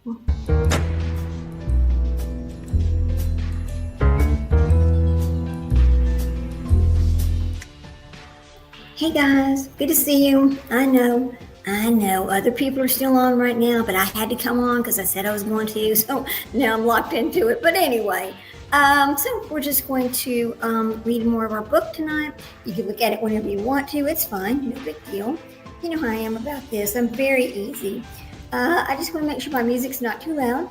Hey guys, good to see you. I know, other people are still on right now, but I had to come on because I said I was going to, so now I'm locked into it. But anyway, so we're just going to read more of our book tonight. You can look at it whenever you want to. It's fine, no big deal. You know how I am about this. I'm very easy. I just want to make sure my music's not too loud.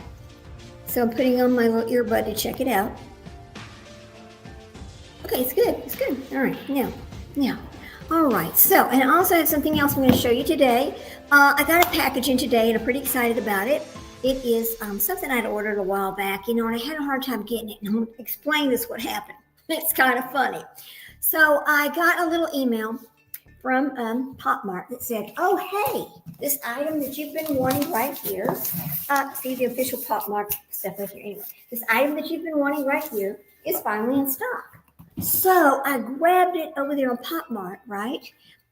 So I'm putting on my little earbud to check it out. Okay, it's good. All right, now. All right, so, and I also have something else I'm going to show you today. I got a package in today and I'm pretty excited about it. It is something I'd ordered a while back, and I had a hard time getting it. And I'm going to explain this what happened. It's kind of funny. So I got a little email from Pop Mart that said, oh, hey, this item that you've been wanting right here. See the official Pop Mart stuff right here. Anyway, this item that you've been wanting right here is finally in stock. So I grabbed it over there on Pop Mart, right?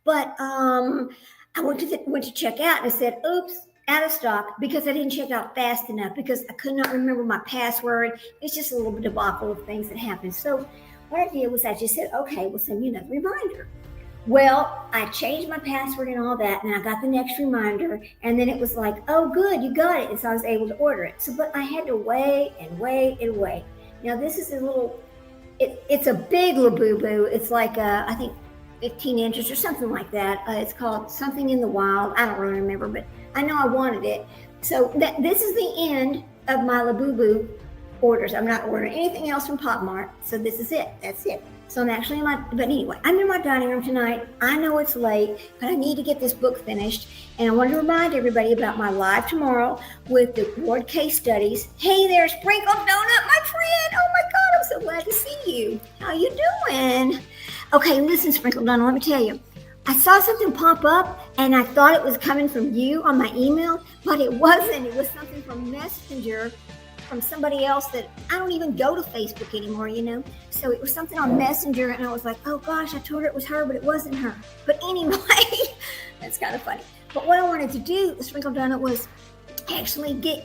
But I went to check out and I said, oops, out of stock, because I didn't check out fast enough because I could not remember my password. It's just a little debacle of things that happened. So what I did was I just said, okay, we'll send you another reminder. Well, I changed my password and all that, and I got the next reminder, and then it was like, oh, good, you got it. And so I was able to order it. So, but I had to wait. Now, this is a little... It's a big Labubu. It's like, I think 15 inches or something like that. It's called Something in the Wild. I don't really remember, but I know I wanted it. So this is the end of my Labubu orders. I'm not ordering anything else from Pop Mart. So this is it. That's it. So I'm actually but anyway, I'm in my dining room tonight. I know it's late, but I need to get this book finished. And I want to remind everybody about my live tomorrow with the ward case studies. Hey there, Sprinkled Donut, my friend. Oh my God, I'm so glad to see you. How you doing? Okay, listen, Sprinkled Donut, let me tell you. I saw something pop up and I thought it was coming from you on my email, but it wasn't. It was something from Messenger, from somebody else that I don't even go to Facebook anymore, So it was something on Messenger, and I was like, oh gosh, I told her it was her, but it wasn't her. But anyway, that's kind of funny. But what I wanted to do, Sprinkle Donut, was actually get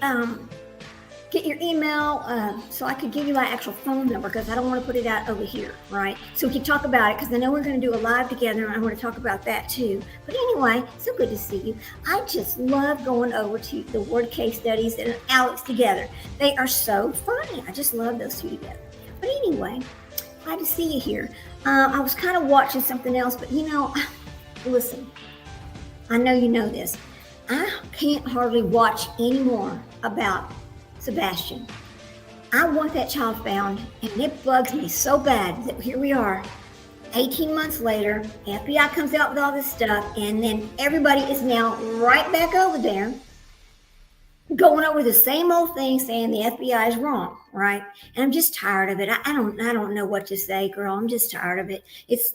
your email so I could give you my actual phone number, because I don't want to put it out over here, right? So we can talk about it, because I know we're going to do a live together, and I want to talk about that too. But anyway, so good to see you. I just love going over to the word case studies and Alex together. They are so funny. I just love those two together. But anyway, glad to see you here. I was kind of watching something else, but listen, I know you know this. I can't hardly watch anymore about Sebastian. I want that child found, and it bugs me so bad that here we are, 18 months later, FBI comes out with all this stuff, and then everybody is now right back over there going over the same old thing, saying the FBI is wrong, right? And I'm just tired of it. I don't know what to say, girl. I'm just tired of it. It's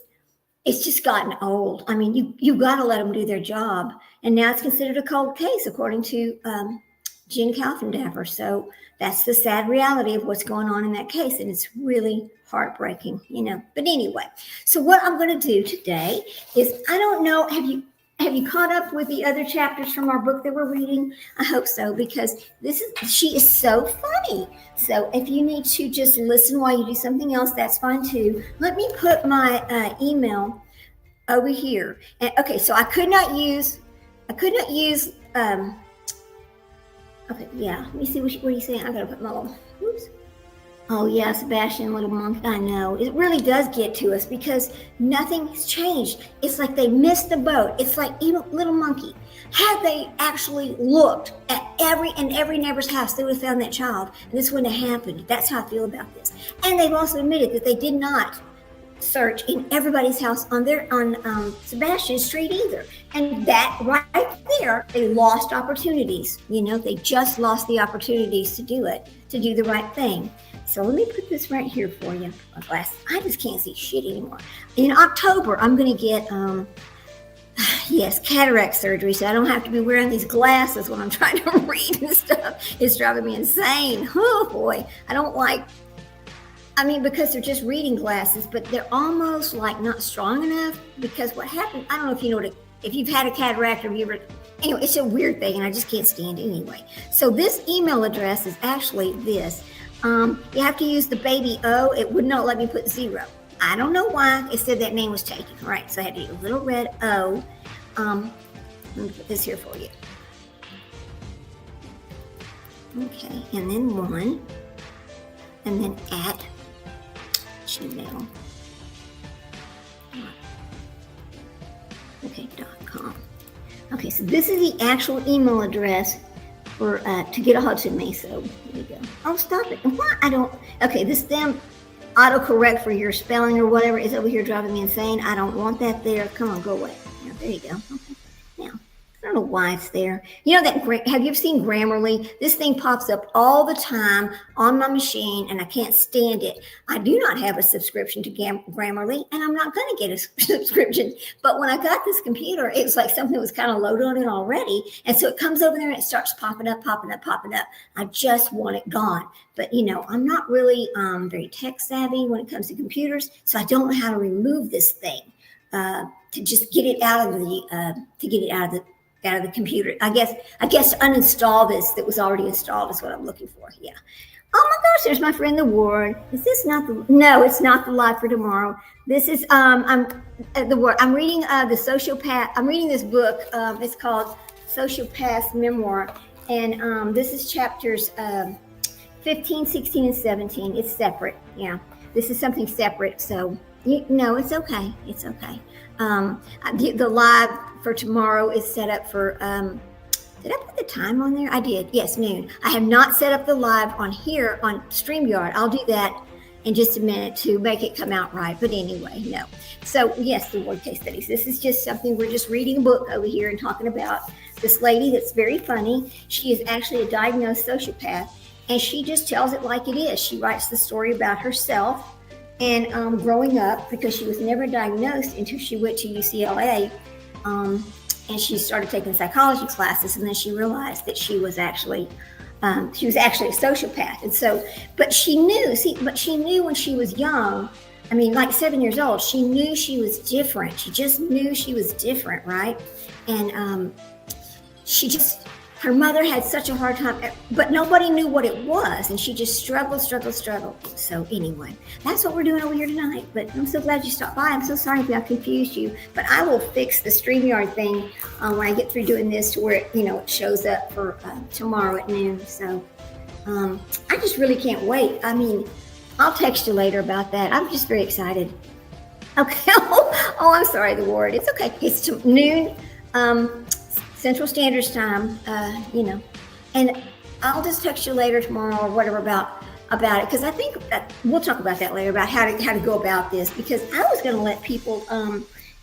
just gotten old. I mean, you got to let them do their job, and now it's considered a cold case according to Jen Kalfendaffer. So that's the sad reality of what's going on in that case. And it's really heartbreaking, But anyway, so what I'm going to do today is, I don't know, have you caught up with the other chapters from our book that we're reading? I hope so, because she is so funny. So if you need to just listen while you do something else, that's fine too. Let me put my email over here. And okay, so I could not use okay, yeah, let me see what are you saying? I gotta put my little, oops. Oh yeah, Sebastian, little monkey, I know. It really does get to us because nothing's changed. It's like they missed the boat. It's like even little monkey. Had they actually looked at every neighbor's house, they would have found that child, and this wouldn't have happened. That's how I feel about this. And they've also admitted that they did not search in everybody's house on Sebastian Street either. And that right there, they lost opportunities. They just lost the opportunities to do it, to do the right thing. So let me put this right here for you. I just can't see shit anymore. In October, I'm going to get, cataract surgery, so I don't have to be wearing these glasses when I'm trying to read and stuff. It's driving me insane. Oh boy, because they're just reading glasses, but they're almost like not strong enough, because what happened, I don't know if you know if you've had a cataract or if you ever Anyway, it's a weird thing, and I just can't stand it anyway. So this email address is actually this. You have to use the baby O. It would not let me put 0. I don't know why. It said that name was taken. All right, so I had to do a little red O. Let me put this here for you. Okay, and then 1, and then at Gmail. Okay, .com. Okay, so this is the actual email address for to get a hold of me. So here we go. Oh, stop it! Why I don't? Okay, this damn autocorrect for your spelling or whatever is over here driving me insane. I don't want that there. Come on, go away. Now, there you go. Okay. Now, I don't know why it's there. You know that, have you ever seen Grammarly? This thing pops up all the time on my machine, and I can't stand it. I do not have a subscription to Grammarly, and I'm not going to get a subscription. But when I got this computer, it was like something was kind of loaded on it already. And so it comes over there and it starts popping up. I just want it gone. But, I'm not really very tech savvy when it comes to computers, so I don't know how to remove this thing to just get it out of the computer. I guess uninstall this that was already installed is what I'm looking for. Yeah. Oh my gosh, there's my friend the Ward. Is this not the? No, it's not the live for tomorrow. This is I'm the Ward. I'm reading the Sociopath. I'm reading this book. It's called Sociopath's Memoir, and this is chapters 15, 16, and 17. It's separate. Yeah, this is something separate. So it's okay. It's okay. The live for tomorrow is set up for, did I put the time on there? I did. Yes, noon. I have not set up the live on here on StreamYard. I'll do that in just a minute to make it come out right. But anyway, no. So yes, the word case studies. This is just something we're just reading a book over here and talking about this lady that's very funny. She is actually a diagnosed sociopath, and she just tells it like it is. She writes the story about herself and growing up, because she was never diagnosed until she went to UCLA, and she started taking psychology classes, and then she realized that she was actually a sociopath. And so, but she knew when she was young, I mean, like 7 years old, she knew she was different. She just knew she was different, right? And her mother had such a hard time, but nobody knew what it was, and she just struggled. So anyway, that's what we're doing over here tonight, but I'm so glad you stopped by. I'm so sorry if I confused you, but I will fix the StreamYard thing when I get through doing this to where it shows up for tomorrow at noon. So I just really can't wait. I mean, I'll text you later about that. I'm just very excited. Okay. Oh, I'm sorry, the word. It's okay. It's noon. Central Standard Time, and I'll just text you later tomorrow or whatever about it, because I think we'll talk about that later, about how to go about this, because I was going to let people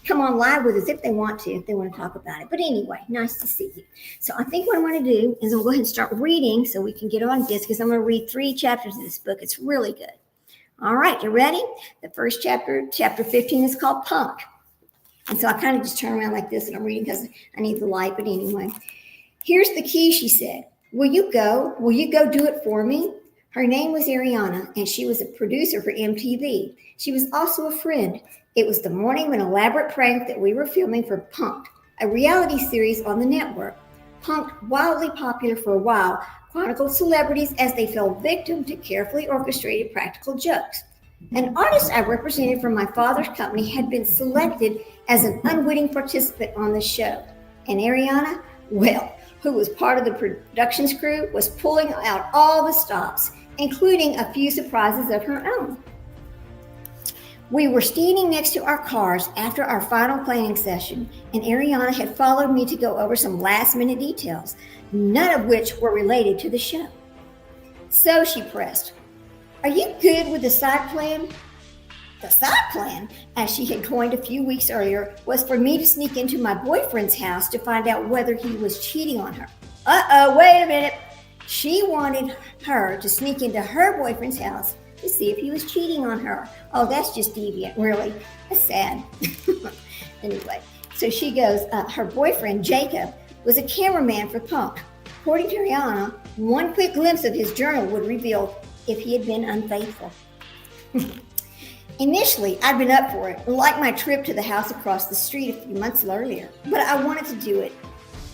come on live with us if they want to talk about it. But anyway, nice to see you. So I think what I'm going to do is I'm going to go ahead and start reading so we can get on this, because I'm going to read 3 chapters of this book. It's really good. All right, you ready? The first chapter 15, is called Punk. And so I kind of just turn around like this and I'm reading because I need the light. But anyway, here's the key, she said. Will you go do it for me? Her name was Ariana, and she was a producer for MTV. She was also a friend. It was the morning of an elaborate prank that we were filming for Punk'd, a reality series on the network. Punk'd, wildly popular for a while, chronicled celebrities as they fell victim to carefully orchestrated practical jokes. An artist I represented from my father's company had been selected as an unwitting participant on the show. And Ariana, who was part of the productions crew, was pulling out all the stops, including a few surprises of her own. We were standing next to our cars after our final planning session, and Ariana had followed me to go over some last-minute details, none of which were related to the show. So she pressed, "Are you good with the side plan?" The side plan, as she had coined a few weeks earlier, was for me to sneak into my boyfriend's house to find out whether he was cheating on her. Wait a minute. She wanted her to sneak into her boyfriend's house to see if he was cheating on her. Oh, that's just deviant, really. That's sad. Anyway, so she goes, her boyfriend, Jacob, was a cameraman for Punk. According to Rihanna, one quick glimpse of his journal would reveal if he had been unfaithful. Initially, I'd been up for it, like my trip to the house across the street a few months earlier, but I wanted to do it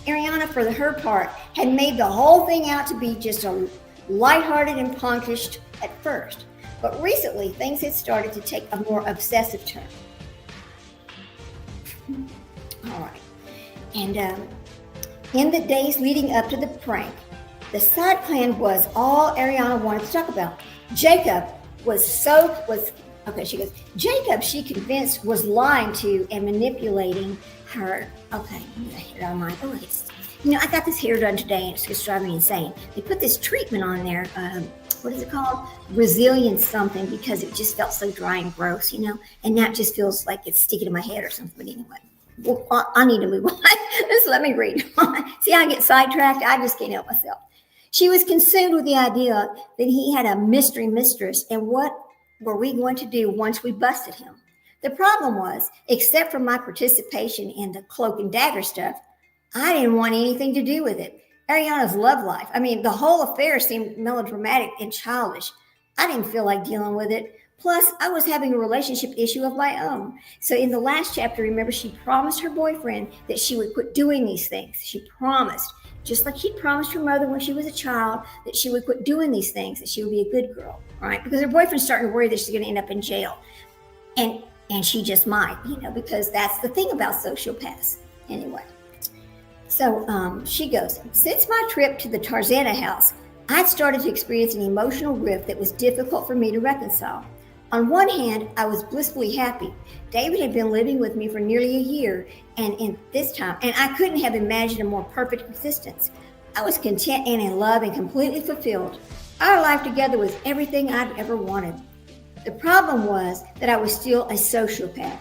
Ariana, for her part, had made the whole thing out to be just a lighthearted and punkish at first. But recently, things had started to take a more obsessive turn. All right. And in the days leading up to the prank, the side plan was all Ariana wanted to talk about. Jacob Jacob, she convinced, was lying to and manipulating her. Okay, let me get hair on my, I got this hair done today and it's just driving me insane. They put this treatment on there, what is it called? Resilience something, because it just felt so dry and gross, and now it just feels like it's sticking to my head or something. But anyway, well, I need to move on. Just let me read. See, I get sidetracked. I just can't help myself. She was consumed with the idea that he had a mystery mistress, and what were we going to do once we busted him? The problem was, except for my participation in the cloak and dagger stuff, I didn't want anything to do with it. Ariana's love life, the whole affair seemed melodramatic and childish. I didn't feel like dealing with it. Plus, I was having a relationship issue of my own. So in the last chapter, remember, she promised her boyfriend that she would quit doing these things. She promised, just like she promised her mother when she was a child, that she would quit doing these things, that she would be a good girl, right? Because her boyfriend's starting to worry that she's going to end up in jail. And she just might, because that's the thing about sociopaths. Anyway. So she goes, since my trip to the Tarzana house, I'd started to experience an emotional rift that was difficult for me to reconcile. On one hand, I was blissfully happy. David had been living with me for nearly a year, and I couldn't have imagined a more perfect existence. I was content and in love and completely fulfilled. Our life together was everything I'd ever wanted. The problem was that I was still a sociopath.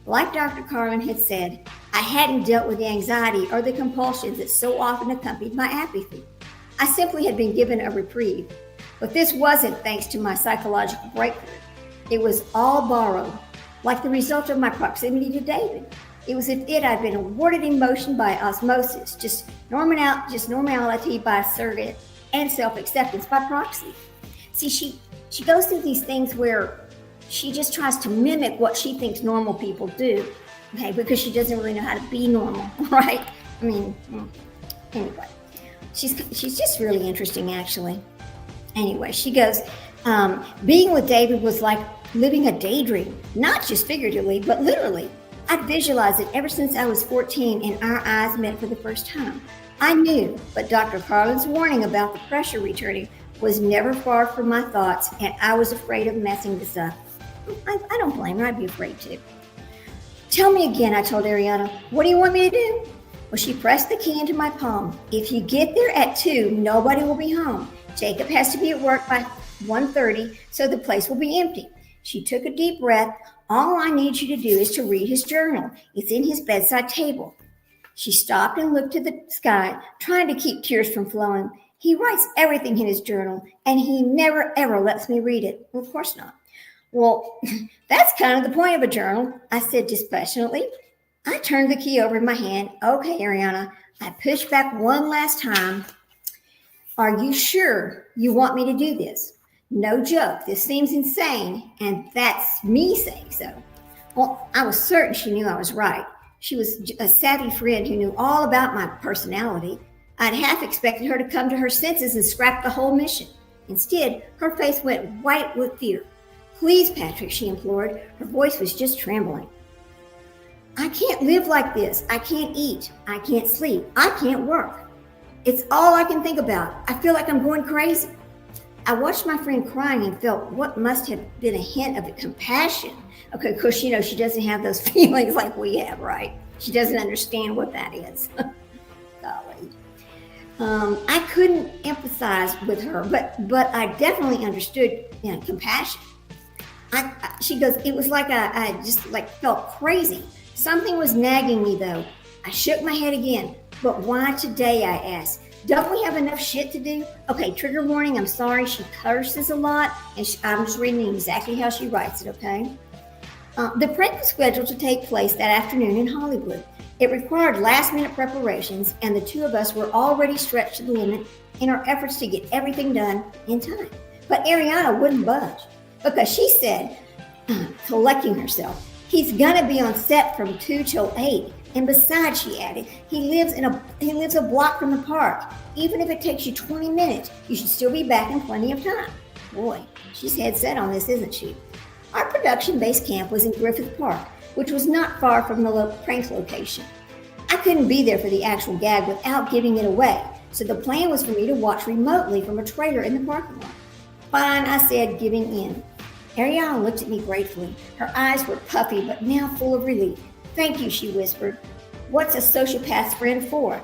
Like Dr. Carlin had said, I hadn't dealt with the anxiety or the compulsions that so often accompanied my apathy. I simply had been given a reprieve. But this wasn't thanks to my psychological breakthrough. It was all borrowed, like the result of my proximity to David. It was as if I'd been awarded emotion by osmosis, just normality by surrogate, and self-acceptance by proxy. See, she goes through these things where she just tries to mimic what she thinks normal people do, okay, because she doesn't really know how to be normal, right? Anyway, she's just really interesting, actually. Anyway, she goes, being with David was like living a daydream, not just figuratively, but literally. I'd visualized it ever since I was 14 and our eyes met for the first time. I knew, but Dr. Carlin's warning about the pressure returning was never far from my thoughts, and I was afraid of messing this up. I don't blame her. I'd be afraid too. Tell me again, I told Ariana. What do you want me to do? Well, she pressed the key into my palm. If you get there at 2, nobody will be home. Jacob has to be at work by 1:30, so the place will be empty. She took a deep breath. All I need you to do is to read his journal. It's in his bedside table. She stopped and looked to the sky, trying to keep tears from flowing. He writes everything in his journal, and he never, ever lets me read it. Well, of course not. Well, that's kind of the point of a journal, I said dispassionately. I turned the key over in my hand. Okay, Ariana, I pushed back one last time. Are you sure you want me to do this? No joke, this seems insane, and that's me saying so. Well, I was certain she knew I was right. She was a savvy friend who knew all about my personality. I'd half expected her to come to her senses and scrap the whole mission. Instead, her face went white with fear. Please, Patrick, she implored. Her voice was just trembling. I can't live like this. I can't eat. I can't sleep. I can't work. It's all I can think about. I feel like I'm going crazy. I watched my friend crying and felt what must have been a hint of compassion. Okay, of course, she doesn't have those feelings like we have, right? She doesn't understand what that is. Golly. I couldn't empathize with her, but I definitely understood compassion. She goes, it was like I just felt crazy. Something was nagging me though. I shook my head again. But why today, I asked. Don't we have enough shit to do? Okay, trigger warning, I'm sorry. She curses a lot, and I'm just reading exactly how she writes it, okay? The prank was scheduled to take place that afternoon in Hollywood. It required last-minute preparations, and the two of us were already stretched to the limit in our efforts to get everything done in time. But Ariana wouldn't budge, because she said, collecting herself, he's gonna be on set from 2 till 8, And besides, she added, he lives a block from the park. Even if it takes you 20 minutes, you should still be back in plenty of time. Boy, she's head set on this, isn't she? Our production base camp was in Griffith Park, which was not far from the prank location. I couldn't be there for the actual gag without giving it away, so the plan was for me to watch remotely from a trailer in the parking lot. Fine, I said, giving in. Ariana looked at me gratefully. Her eyes were puffy, but now full of relief. Thank you, she whispered. What's a sociopath's friend for?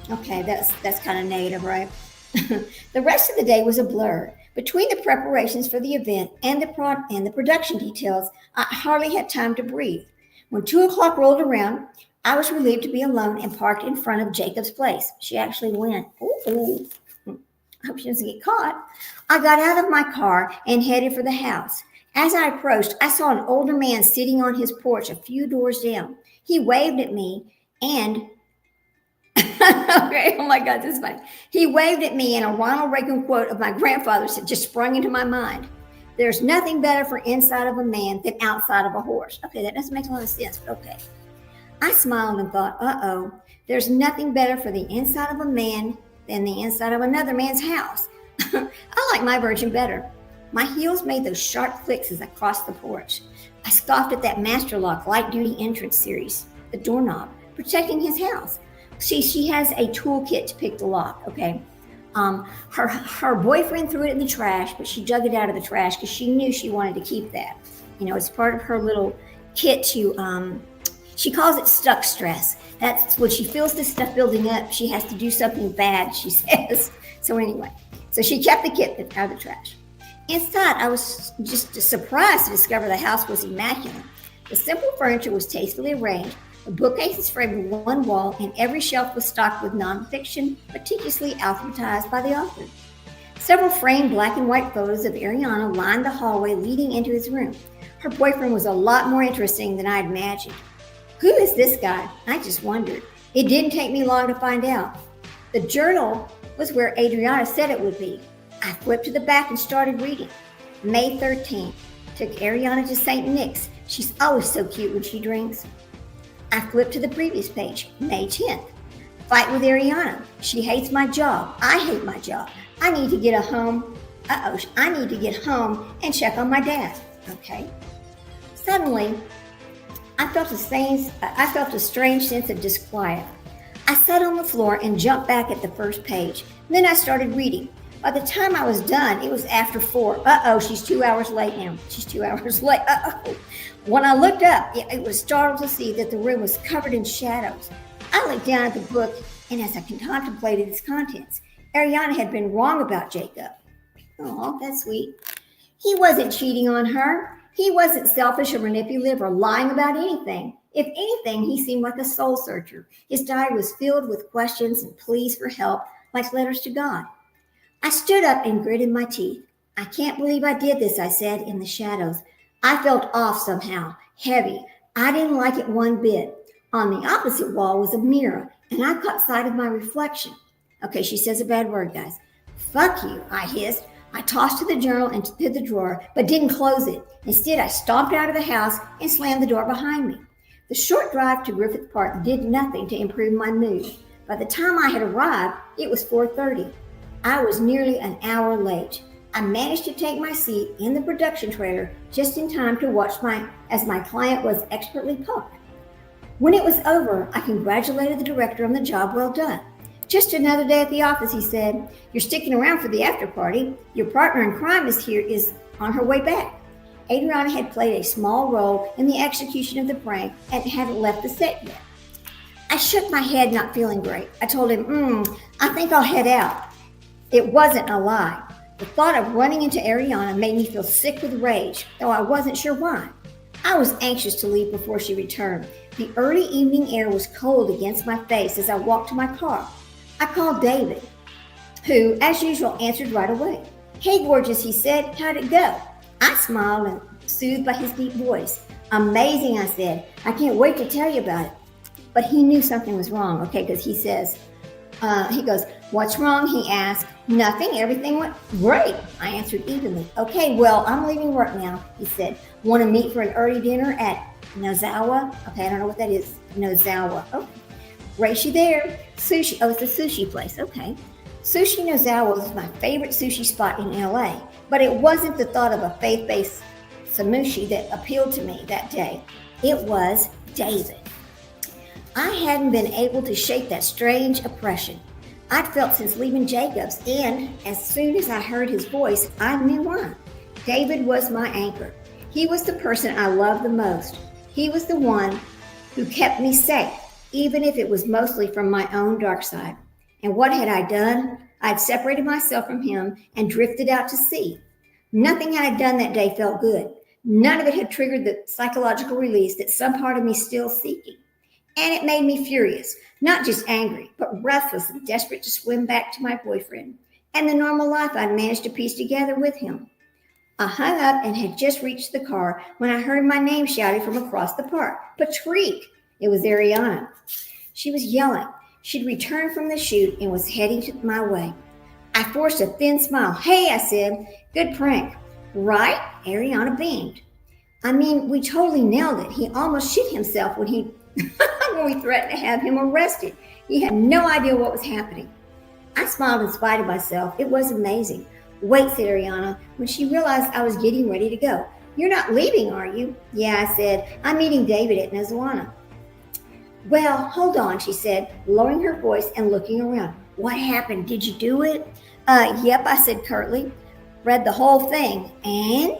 Okay, that's kind of negative, right? The rest of the day was a blur. Between the preparations for the event and the production details, I hardly had time to breathe. When 2 o'clock rolled around, I was relieved to be alone and parked in front of Jacob's place. She actually went. Ooh. I hope she doesn't get caught. I got out of my car and headed for the house. As I approached, I saw an older man sitting on his porch a few doors down. He waved at me and okay, oh my God, this is funny. He waved at me and a Ronald Reagan quote of my grandfather's had just sprung into my mind. There's nothing better for inside of a man than outside of a horse. Okay, that doesn't make a lot of sense, but okay. I smiled and thought, there's nothing better for the inside of a man than the inside of another man's house. I like my version better. My heels made those sharp clicks as I crossed the porch. I scoffed at that Master Lock light duty entrance series, the doorknob, protecting his house. See, she has a toolkit to pick the lock, okay? Her boyfriend threw it in the trash, but she dug it out of the trash because she knew she wanted to keep that. You know, it's part of her little kit to, she calls it stuck stress. That's when she feels this stuff building up, she has to do something bad, she says. So anyway, so she kept the kit out of the trash. Inside, I was just surprised to discover the house was immaculate. The simple furniture was tastefully arranged. The bookcases framed one wall, and every shelf was stocked with nonfiction, meticulously alphabetized by the author. Several framed black and white photos of Ariana lined the hallway leading into his room. Her boyfriend was a lot more interesting than I'd imagined. Who is this guy? I just wondered. It didn't take me long to find out. The journal was where Adriana said it would be. I flipped to the back and started reading. May 13th. Took Ariana to St. Nick's. She's always so cute when she drinks. I flipped to the previous page. May 10th. Fight with Ariana. She hates my job. I hate my job. I need to get home and check on my dad. Okay. Suddenly, I felt a strange sense of disquiet. I sat on the floor and jumped back at the first page. Then I started reading. By the time I was done, it was after 4. She's 2 hours late now. She's 2 hours late. When I looked up, it was startled to see that the room was covered in shadows. I looked down at the book, and as I contemplated its contents, Ariana had been wrong about Jacob. Oh, that's sweet. He wasn't cheating on her. He wasn't selfish or manipulative or lying about anything. If anything, he seemed like a soul searcher. His diary was filled with questions and pleas for help, like letters to God. I stood up and gritted my teeth. I can't believe I did this, I said in the shadows. I felt off somehow, heavy. I didn't like it one bit. On the opposite wall was a mirror, and I caught sight of my reflection. Okay, she says a bad word, guys. Fuck you, I hissed. I tossed to the journal and to the drawer, but didn't close it. Instead, I stomped out of the house and slammed the door behind me. The short drive to Griffith Park did nothing to improve my mood. By the time I had arrived, it was 4:30. I was nearly an hour late. I managed to take my seat in the production trailer just in time to watch as my client was expertly pumped. When it was over, I congratulated the director on the job well done. Just another day at the office, he said. You're sticking around for the after party. Your partner in crime is on her way back. Adriana had played a small role in the execution of the prank and hadn't left the set yet. I shook my head, not feeling great. I told him, I think I'll head out. It wasn't a lie. The thought of running into Ariana made me feel sick with rage, though I wasn't sure why. I was anxious to leave before she returned. The early evening air was cold against my face as I walked to my car. I called David, who, as usual, answered right away. Hey, gorgeous, he said. How'd it go? I smiled and soothed by his deep voice. Amazing, I said. I can't wait to tell you about it. But he knew something was wrong, okay, because he says, He goes, "What's wrong?" he asked. "Nothing. Everything went great," I answered evenly. "Okay, well, I'm leaving work now," he said. "Want to meet for an early dinner at Nozawa?" Okay, I don't know what that is. Nozawa. Oh, Reishi there. Sushi. Oh, it's a sushi place. Okay. Sushi Nozawa was my favorite sushi spot in LA, but it wasn't the thought of a faith-based samushi that appealed to me that day. It was David. I hadn't been able to shake that strange oppression I'd felt since leaving Jacob's, and as soon as I heard his voice, I knew why. David was my anchor. He was the person I loved the most. He was the one who kept me safe, even if it was mostly from my own dark side. And what had I done? I'd separated myself from him and drifted out to sea. Nothing I had done that day felt good. None of it had triggered the psychological release that some part of me still seeking. And it made me furious, not just angry, but restless and desperate to swim back to my boyfriend and the normal life I'd managed to piece together with him. I hung up and had just reached the car when I heard my name shouted from across the park. "Patrick!" It was Ariana. She was yelling. She'd returned from the shoot and was heading my way. I forced a thin smile. "Hey," I said, "good prank." "Right?" Ariana beamed. "I mean, we totally nailed it. He almost shit himself when when we threatened to have him arrested. He had no idea what was happening." I smiled in spite of myself. It was amazing. "Wait," said Ariana, when she realized I was getting ready to go. "You're not leaving, are you?" "Yeah," I said. "I'm meeting David at Nazawana." "Well, hold on," she said, lowering her voice and looking around. "What happened? Did you do it?" Yep, I said curtly. "Read the whole thing." "And?"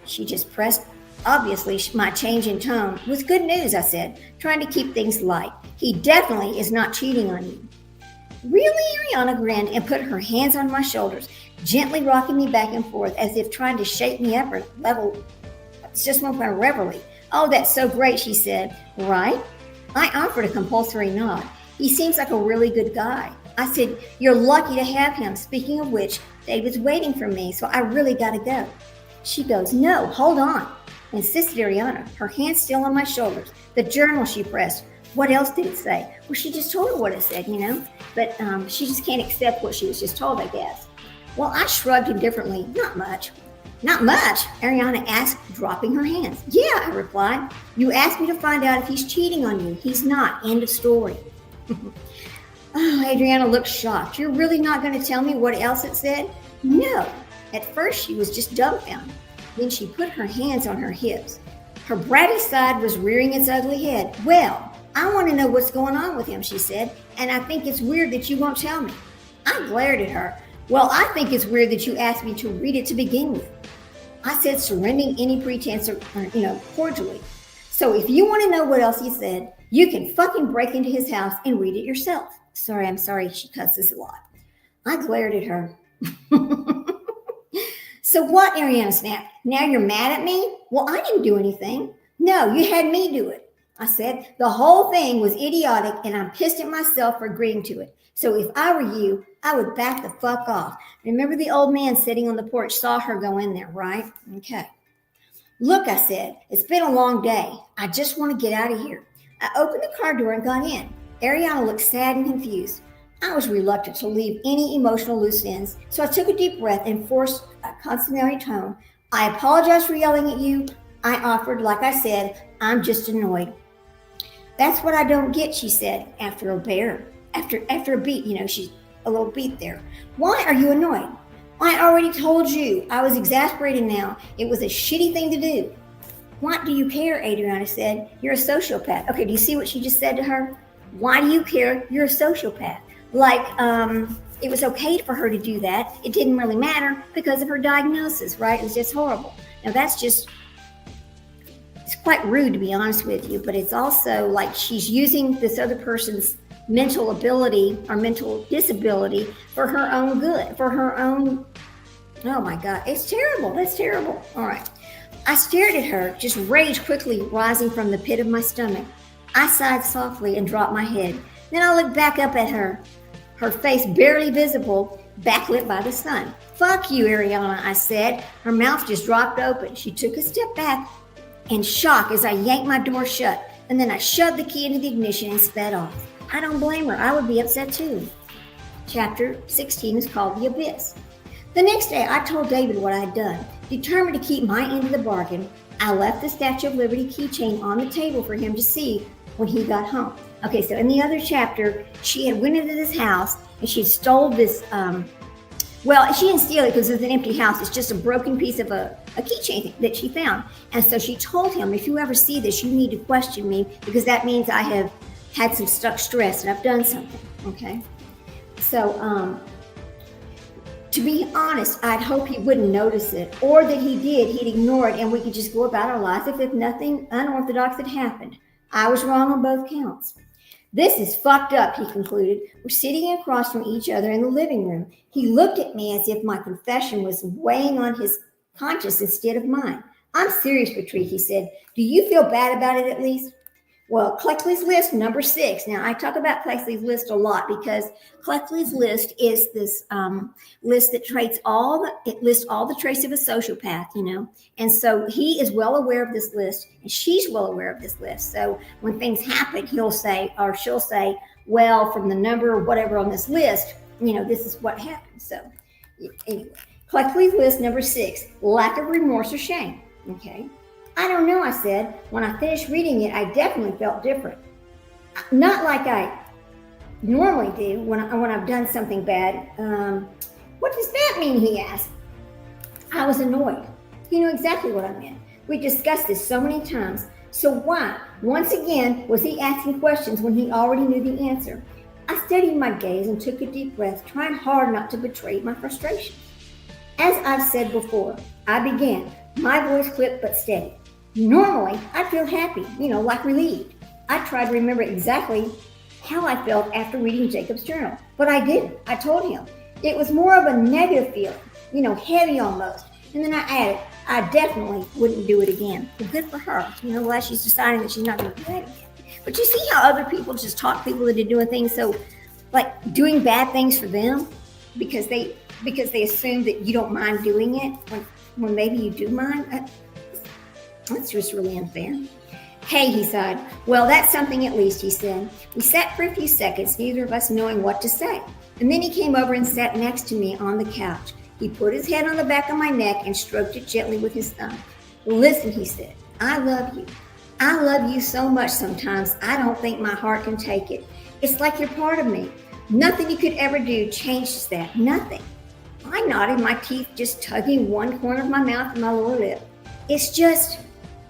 She just pressed. Obviously, my change in tone was good news, I said, trying to keep things light. "He definitely is not cheating on you." "Really?" Ariana grinned and put her hands on my shoulders, gently rocking me back and forth as if trying to shake me up or level. It's just one kind of reverie. "Oh, that's so great," she said. "Right?" I offered a compulsory nod. "He seems like a really good guy." I said, "You're lucky to have him. Speaking of which, David's waiting for me, so I really gotta go." She goes, "No, hold on," insisted Ariana, her hands still on my shoulders. The journal she pressed. What else did it say? Well, she just told her what it said, but she just can't accept what she was just told, I guess. Well, I shrugged indifferently. "Not much." "Not much?" Ariana asked, dropping her hands. "Yeah," I replied. "You asked me to find out if he's cheating on you. He's not. End of story." Oh, Adriana looked shocked. "You're really not going to tell me what else it said?" "No." At first, she was just dumbfounded. Then she put her hands on her hips. Her bratty side was rearing its ugly head. "Well, I want to know what's going on with him," she said, "and I think it's weird that you won't tell me." I glared at her. "Well, I think it's weird that you asked me to read it to begin with." I said, surrendering any pretense cordially. "So if you want to know what else he said, you can fucking break into his house and read it yourself." I'm sorry, she cusses a lot. I glared at her. "So what?" Ariana snapped. "Now you're mad at me?" "Well, I didn't do anything." "No, you had me do it." I said, "The whole thing was idiotic and I'm pissed at myself for agreeing to it. So if I were you, I would back the fuck off." Remember the old man sitting on the porch saw her go in there, right? Okay. "Look," I said, "it's been a long day. I just want to get out of here." I opened the car door and got in. Ariana looked sad and confused. I was reluctant to leave any emotional loose ends, so I took a deep breath and forced a conciliatory tone. "I apologize for yelling at you." I offered, like I said, "I'm just annoyed." "That's what I don't get," she said, after a beat, she's a little beat there. "Why are you annoyed?" "I already told you. I was exasperated now. It was a shitty thing to do." "What do you care?" Adriana said. "You're a sociopath." Okay, do you see what she just said to her? Why do you care? You're a sociopath. It was okay for her to do that. It didn't really matter because of her diagnosis, right? It was just horrible. Now it's quite rude, to be honest with you, but it's also like she's using this other person's mental ability or mental disability for her own good, for her own. Oh my God, it's terrible. That's terrible. All right. I stared at her, just rage quickly rising from the pit of my stomach. I sighed softly and dropped my head. Then I looked back up at her face barely visible, backlit by the sun. "Fuck you, Ariana," I said. Her mouth just dropped open. She took a step back in shock as I yanked my door shut, and then I shoved the key into the ignition and sped off. I don't blame her. I would be upset too. chapter 16 is called The Abyss. The next day, I told David what I had done. Determined to keep my end of the bargain, I left the Statue of Liberty keychain on the table for him to see when he got home. Okay, so in the other chapter, she had went into this house and she stole this, well, she didn't steal it because it's an empty house. It's just a broken piece of a keychain that she found. And so she told him, if you ever see this, you need to question me because that means I have had some stuck stress and I've done something, okay? So, to be honest, I'd hope he wouldn't notice it, or that he did, he'd ignore it, and we could just go about our lives as if nothing unorthodox had happened. I was wrong on both counts. This is fucked up, he concluded. We're sitting across from each other in the living room. He looked at me as if my confession was weighing on his conscience instead of mine. I'm serious, Patrice, he said. Do you feel bad about it at least? Well, Cleckley's List, number 6. Now, I talk about Cleckley's List a lot because Cleckley's List is this list that lists all the traits of a sociopath, you know. And so he is well aware of this list, and she's well aware of this list. So when things happen, he'll say, or she'll say, well, from the number or whatever on this list, you know, this is what happened. So anyway, Cleckley's List, number 6, lack of remorse or shame, okay. I don't know, I said. When I finished reading it, I definitely felt different. Not like I normally do when I've done something bad. What does that mean, he asked. I was annoyed. You know exactly what I meant. We discussed this so many times. So why, once again, was he asking questions when he already knew the answer? I steadied my gaze and took a deep breath, trying hard not to betray my frustration. As I've said before, I began, my voice clipped but steady. Normally, I'd feel happy, you know, like relieved. I tried to remember exactly how I felt after reading Jacob's journal, but I didn't. I told him. It was more of a negative feeling, you know, heavy almost. And then I added, I definitely wouldn't do it again. Well, good for her. You know, glad she's deciding that she's not going to do that again. But you see how other people just talk people that are doing things so, like doing bad things for them because they assume that you don't mind doing it when maybe you do mind. That's just really unfair. Hey, he sighed. Well, that's something at least, he said. We sat for a few seconds, neither of us knowing what to say. And then he came over and sat next to me on the couch. He put his head on the back of my neck and stroked it gently with his thumb. Listen, he said, I love you. I love you so much sometimes I don't think my heart can take it. It's like you're part of me. Nothing you could ever do changes that. Nothing. I nodded, my teeth just tugging one corner of my mouth and my lower lip.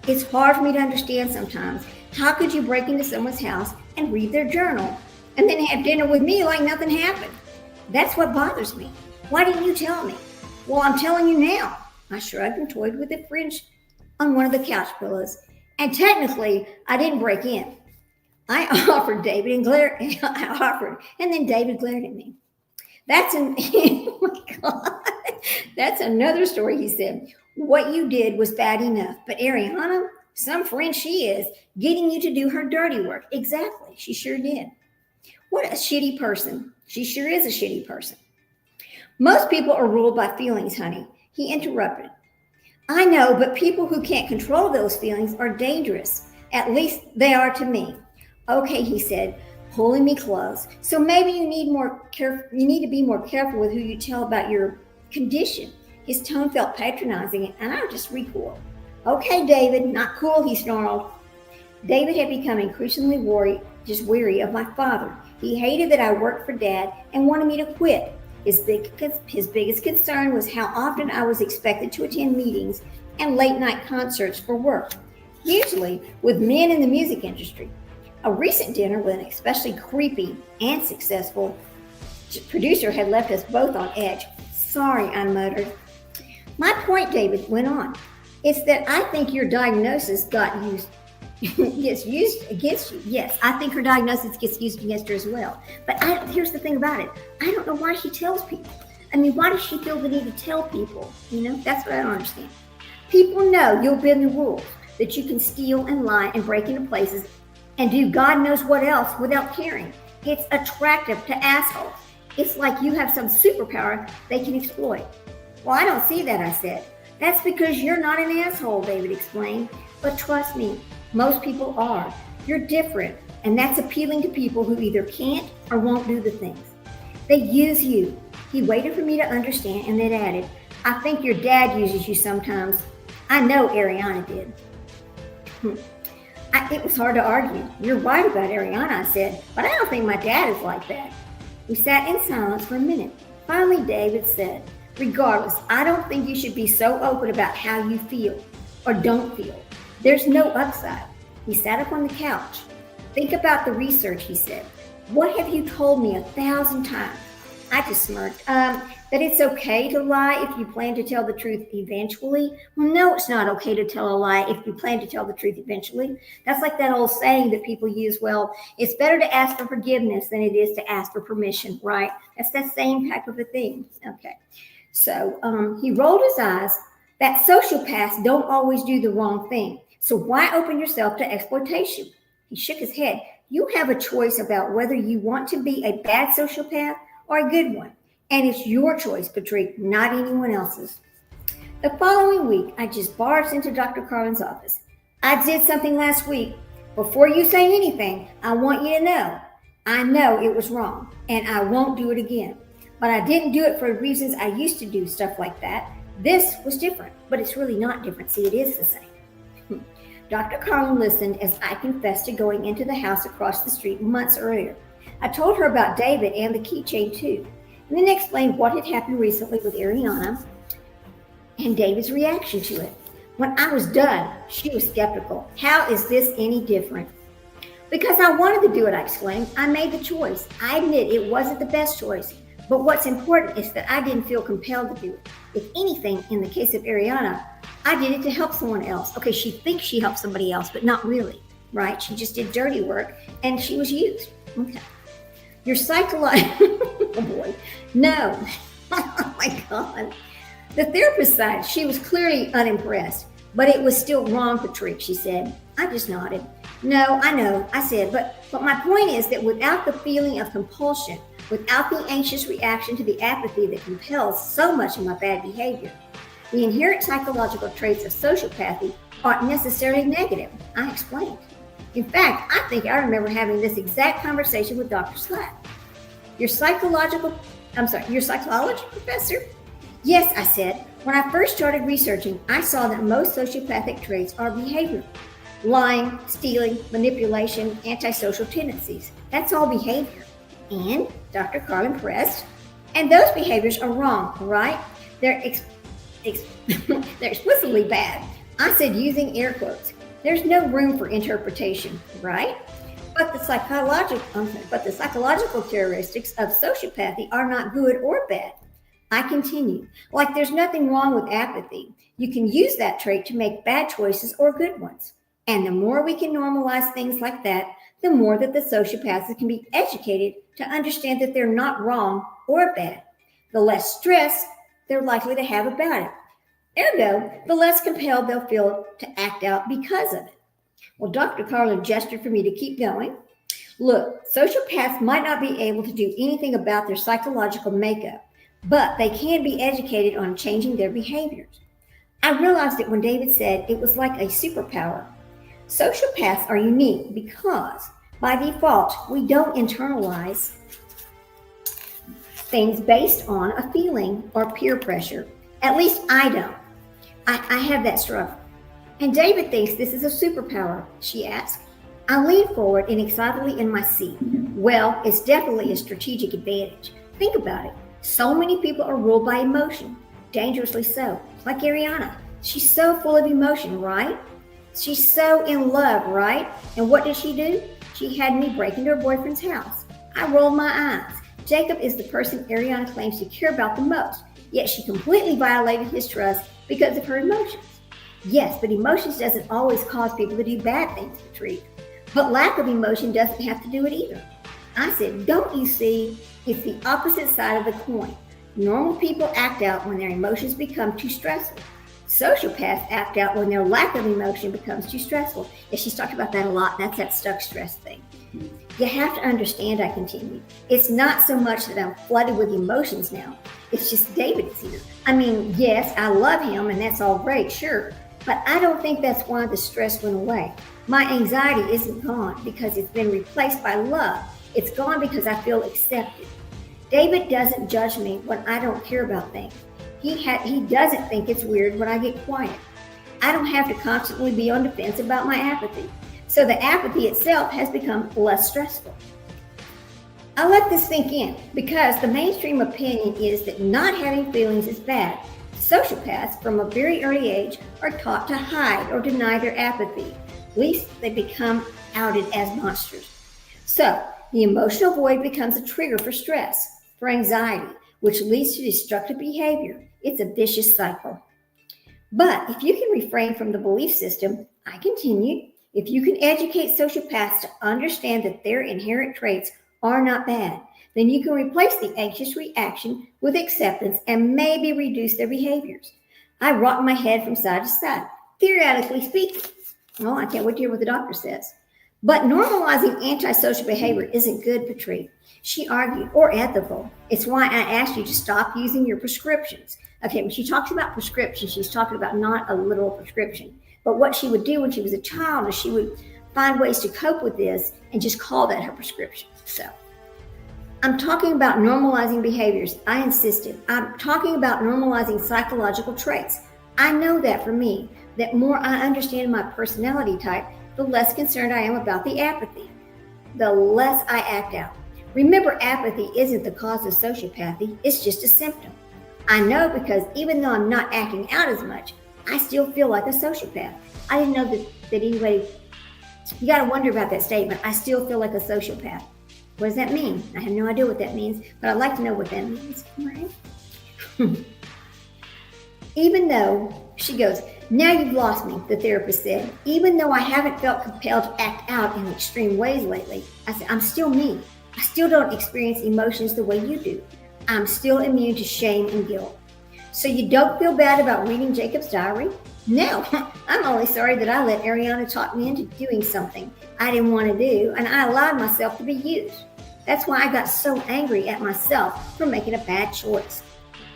It's hard for me to understand sometimes. How could you break into someone's house and read their journal and then have dinner with me like nothing happened? That's what bothers me. Why didn't you tell me? Well, I'm telling you now. I shrugged and toyed with the fringe on one of the couch pillows. And technically, I didn't break in. I offered David and then David glared at me. Oh my God. That's another story, he said. What you did was bad enough, but Ariana, some friend she is, getting you to do her dirty work. Exactly, she sure did. What a shitty person. She sure is a shitty person. Most people are ruled by feelings, honey, he interrupted. I know, but people who can't control those feelings are dangerous. At least they are to me. Okay, he said, pulling me close. So maybe you need to be more careful with who you tell about your condition. His tone felt patronizing, and I just recoiled. Okay, David, not cool, he snarled. David had become increasingly weary of my father. He hated that I worked for Dad and wanted me to quit. His biggest concern was how often I was expected to attend meetings and late-night concerts for work, usually with men in the music industry. A recent dinner with an especially creepy and successful producer had left us both on edge. Sorry, I muttered. My point, David went on, is that I think your diagnosis gets used against you. Yes, I think her diagnosis gets used against her as well. But here's the thing about it. I don't know why she tells people. I mean, why does she feel the need to tell people? You know, that's what I don't understand. People know you'll bend the rules, that you can steal and lie and break into places and do God knows what else without caring. It's attractive to assholes. It's like you have some superpower they can exploit. Well, I don't see that, I said. That's because you're not an asshole, David explained. But trust me, most people are. You're different, and that's appealing to people who either can't or won't do the things. They use you. He waited for me to understand and then added, I think your dad uses you sometimes. I know Ariana did. It was hard to argue. You're right about Ariana, I said, but I don't think my dad is like that. We sat in silence for a minute. Finally, David said, regardless, I don't think you should be so open about how you feel or don't feel. There's no upside. He sat up on the couch. Think about the research, he said. What have you told me 1,000 times? I just smirked. That it's okay to lie if you plan to tell the truth eventually. Well, no, it's not okay to tell a lie if you plan to tell the truth eventually. That's like that old saying that people use, well, it's better to ask for forgiveness than it is to ask for permission, right? That's that same type of a thing. Okay. So he rolled his eyes. That sociopaths don't always do the wrong thing. So why open yourself to exploitation? He shook his head. You have a choice about whether you want to be a bad sociopath or a good one. And it's your choice, Patrick, not anyone else's. The following week, I just barged into Dr. Carlin's office. I did something last week. Before you say anything, I want you to know, I know it was wrong, and I won't do it again. But I didn't do it for reasons I used to do stuff like that. This was different, but it's really not different. See, it is the same. Dr. Carlin listened as I confessed to going into the house across the street months earlier. I told her about David and the keychain too, and then explained what had happened recently with Ariana and David's reaction to it. When I was done, she was skeptical. How is this any different? Because I wanted to do it, I explained. I made the choice. I admit it wasn't the best choice, but what's important is that I didn't feel compelled to do it. If anything, in the case of Ariana, I did it to help someone else. Okay, she thinks she helped somebody else, but not really, right? She just did dirty work and she was used. Okay. Your psychological, oh boy, no. Oh my God. The therapist side, she was clearly unimpressed, but it was still wrong, Patrick, she said. I just nodded. No, I know, I said, but my point is that without the feeling of compulsion, without the anxious reaction to the apathy that compels so much of my bad behavior, the inherent psychological traits of sociopathy aren't necessarily negative, I explained. In fact, I think I remember having this exact conversation with Dr. Slack. Your psychology professor? Yes, I said. When I first started researching, I saw that most sociopathic traits are behavioral. Lying, stealing, manipulation, antisocial tendencies. That's all behavior. And Dr. Carlin pressed, and those behaviors are wrong, right? They're explicitly bad. I said using air quotes. There's no room for interpretation, right? But the psychological characteristics of sociopathy are not good or bad. I continue. Like there's nothing wrong with apathy. You can use that trait to make bad choices or good ones. And the more we can normalize things like that, the more that the sociopaths can be educated to understand that they're not wrong or bad. The less stress they're likely to have about it. Ergo, the less compelled they'll feel to act out because of it. Well, Dr. Carlin gestured for me to keep going. Look, sociopaths might not be able to do anything about their psychological makeup, but they can be educated on changing their behaviors. I realized it when David said it was like a superpower. Sociopaths are unique because, by default, we don't internalize things based on a feeling or peer pressure. At least I don't. I have that struggle. And David thinks this is a superpower, she asked. I leaned forward and excitedly in my seat. Well, it's definitely a strategic advantage. Think about it. So many people are ruled by emotion, dangerously so, like Ariana. She's so full of emotion, right? She's so in love, right? And what did she do? She had me break into her boyfriend's house. I rolled my eyes. Jacob is the person Ariana claims to care about the most, yet she completely violated his trust because of her emotions. Yes, but emotions doesn't always cause people to do bad things, Patrick. But lack of emotion doesn't have to do it either. I said, don't you see? It's the opposite side of the coin. Normal people act out when their emotions become too stressful. Sociopaths act out when their lack of emotion becomes too stressful. And she's talked about that a lot. That's that stuck stress thing. You have to understand, I continued. It's not so much that I'm flooded with emotions now. It's just David is here. I mean, yes, I love him and that's all great, sure. But I don't think that's why the stress went away. My anxiety isn't gone because it's been replaced by love. It's gone because I feel accepted. David doesn't judge me when I don't care about things. He doesn't think it's weird when I get quiet. I don't have to constantly be on defense about my apathy. So the apathy itself has become less stressful. I let this sink in because the mainstream opinion is that not having feelings is bad. Sociopaths from a very early age are taught to hide or deny their apathy. At least they become outed as monsters. So the emotional void becomes a trigger for stress, for anxiety, which leads to destructive behavior. It's a vicious cycle. But if you can refrain from the belief system, I continued, if you can educate sociopaths to understand that their inherent traits are not bad, then you can replace the anxious reaction with acceptance and maybe reduce their behaviors. I rocked my head from side to side, theoretically speaking. Well, I can't wait to hear what the doctor says. But normalizing antisocial behavior isn't good, Patrice, she argued, or ethical. It's why I asked you to stop using your prescriptions. Okay, when she talks about prescriptions, she's talking about not a literal prescription. But what she would do when she was a child is she would find ways to cope with this and just call that her prescription. So I'm talking about normalizing behaviors. I insisted. I'm talking about normalizing psychological traits. I know that for me, that more I understand my personality type, the less concerned I am about the apathy, the less I act out. Remember, apathy isn't the cause of sociopathy, it's just a symptom. I know because even though I'm not acting out as much, I still feel like a sociopath. I didn't know that anybody, you got to wonder about that statement, I still feel like a sociopath. What does that mean? I have no idea what that means, but I'd like to know what that means, right? Even though, she goes, now you've lost me, the therapist said. Even though I haven't felt compelled to act out in extreme ways lately, I said, I'm still me. I still don't experience emotions the way you do. I'm still immune to shame and guilt. So you don't feel bad about reading Jacob's diary? No, I'm only sorry that I let Ariana talk me into doing something I didn't want to do, and I allowed myself to be used. That's why I got so angry at myself for making a bad choice.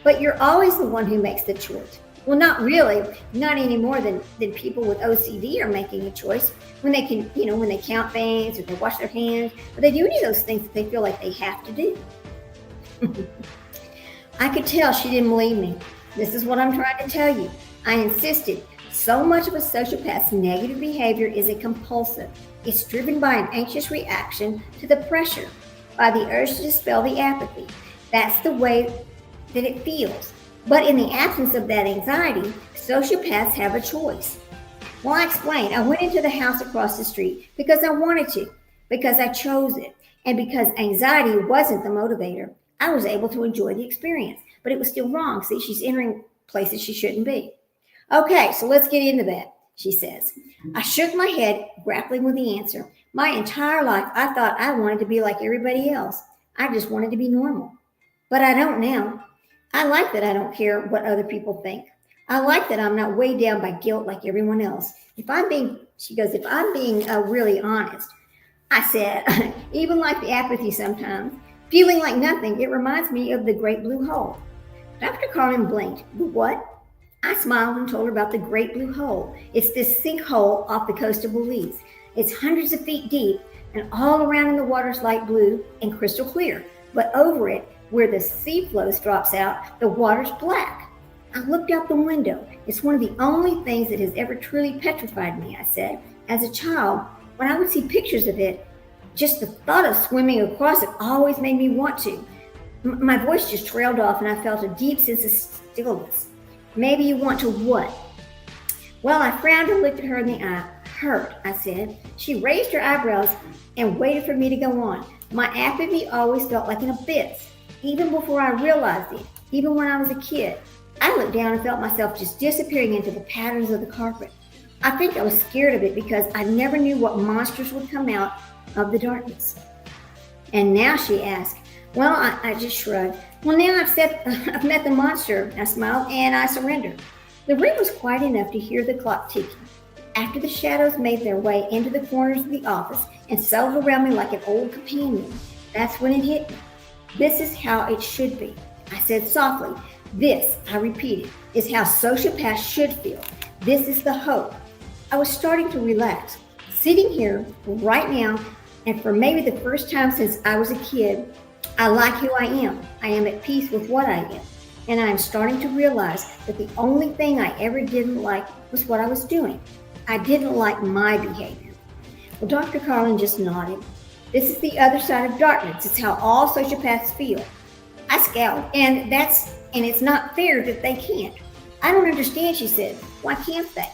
But you're always the one who makes the choice. Well, not really, not any more than people with OCD are making a choice when they can, when they count things or they wash their hands, or they do any of those things that they feel like they have to do. I could tell she didn't believe me. This is what I'm trying to tell you. I insisted. So much of a sociopath's negative behavior isn't compulsive. It's driven by an anxious reaction to the pressure, by the urge to dispel the apathy. That's the way that it feels. But in the absence of that anxiety, sociopaths have a choice. Well, I explained. I went into the house across the street because I wanted to, because I chose it, and because anxiety wasn't the motivator. I was able to enjoy the experience, but it was still wrong. See, she's entering places she shouldn't be. Okay, so let's get into that, she says. I shook my head, grappling with the answer. My entire life, I thought I wanted to be like everybody else. I just wanted to be normal. But I don't now. I like that I don't care what other people think. I like that I'm not weighed down by guilt like everyone else. If I'm being really honest, I said, even like the apathy sometimes, feeling like nothing, it reminds me of the Great Blue Hole. Dr. Carlin blinked. The what? I smiled and told her about the Great Blue Hole. It's this sinkhole off the coast of Belize. It's hundreds of feet deep, and all around in the water's light blue and crystal clear. But over it, where the sea flows drops out, the water's black. I looked out the window. It's one of the only things that has ever truly petrified me, I said. As a child, when I would see pictures of it, just the thought of swimming across it always made me want to. My voice just trailed off and I felt a deep sense of stillness. Maybe you want to what? Well, I frowned and looked at her in the eye. Hurt, I said. She raised her eyebrows and waited for me to go on. My apathy always felt like an abyss, even before I realized it, even when I was a kid. I looked down and felt myself just disappearing into the patterns of the carpet. I think I was scared of it because I never knew what monsters would come out of the darkness. And now, she asked. Well, I just shrugged. Well, now I've met the monster, I smiled, and I surrendered. The room was quiet enough to hear the clock ticking. After the shadows made their way into the corners of the office and settled around me like an old companion, that's when it hit me. This is how it should be, I said softly. This, I repeated, is how sociopaths should feel. This is the hope. I was starting to relax, sitting here right now, and for maybe the first time since I was a kid, I like who I am. I am at peace with what I am. And I am starting to realize that the only thing I ever didn't like was what I was doing. I didn't like my behavior. Well, Dr. Carlin just nodded. This is the other side of darkness. It's how all sociopaths feel. I scowled, and it's not fair that they can't. I don't understand, she said. Why can't they?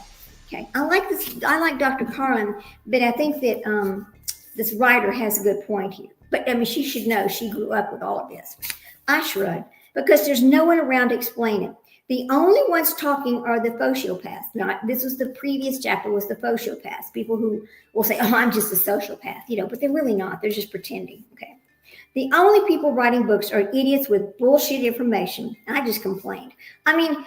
Okay, I like this. I like Dr. Carlin, but I think that this writer has a good point here. But I mean, she should know she grew up with all of this. I shrugged because there's no one around to explain it. The only ones talking are the sociopaths. Now, this was the previous chapter, was the sociopaths, people who will say, oh, I'm just a sociopath, but they're really not. They're just pretending, okay? The only people writing books are idiots with bullshit information. I just complained. I mean,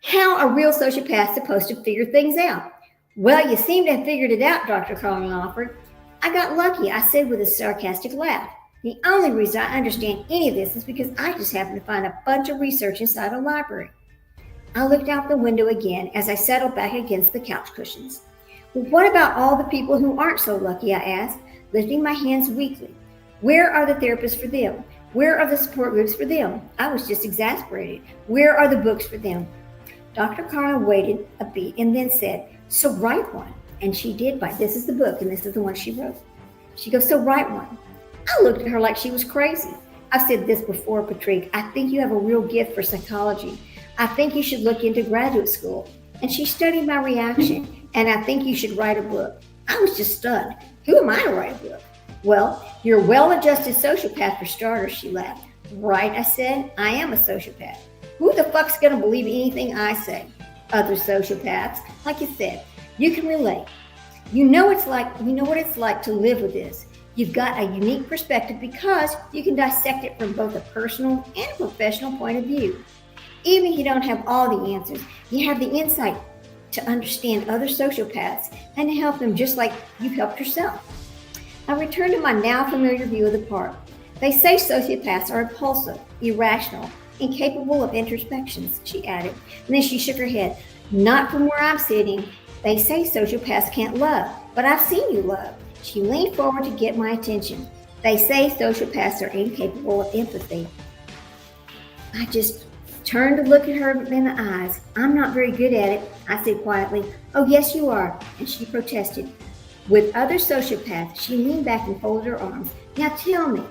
how are real sociopaths supposed to figure things out? Well, you seem to have figured it out, Dr. Carlin offered. I got lucky, I said with a sarcastic laugh. The only reason I understand any of this is because I just happened to find a bunch of research inside a library. I looked out the window again as I settled back against the couch cushions. Well, what about all the people who aren't so lucky, I asked, lifting my hands weakly. Where are the therapists for them? Where are the support groups for them? I was just exasperated. Where are the books for them? Dr. Carlin waited a beat and then said, so write one. And she did write. This is the book, and this is the one she wrote. She goes, so write one. I looked at her like she was crazy. I've said this before, Patrick. I think you have a real gift for psychology. I think you should look into graduate school. And she studied my reaction, and I think you should write a book. I was just stunned. Who am I to write a book? Well, you're a well-adjusted sociopath for starters, she laughed. Right, I said. I am a sociopath. Who the fuck's going to believe anything I say? Other sociopaths. Like you said, you can relate. You know what it's like to live with this. You've got a unique perspective because you can dissect it from both a personal and a professional point of view. Even if you don't have all the answers, you have the insight to understand other sociopaths and to help them just like you've helped yourself. I returned to my now familiar view of the park. They say sociopaths are impulsive, irrational, incapable of introspections, she added. And then she shook her head. Not from where I'm sitting. They say sociopaths can't love, but I've seen you love. She leaned forward to get my attention. They say sociopaths are incapable of empathy. I just turned to look at her in the eyes. I'm not very good at it, I said quietly. Oh, yes, you are. And she protested. With other sociopaths, she leaned back and folded her arms. Now tell me,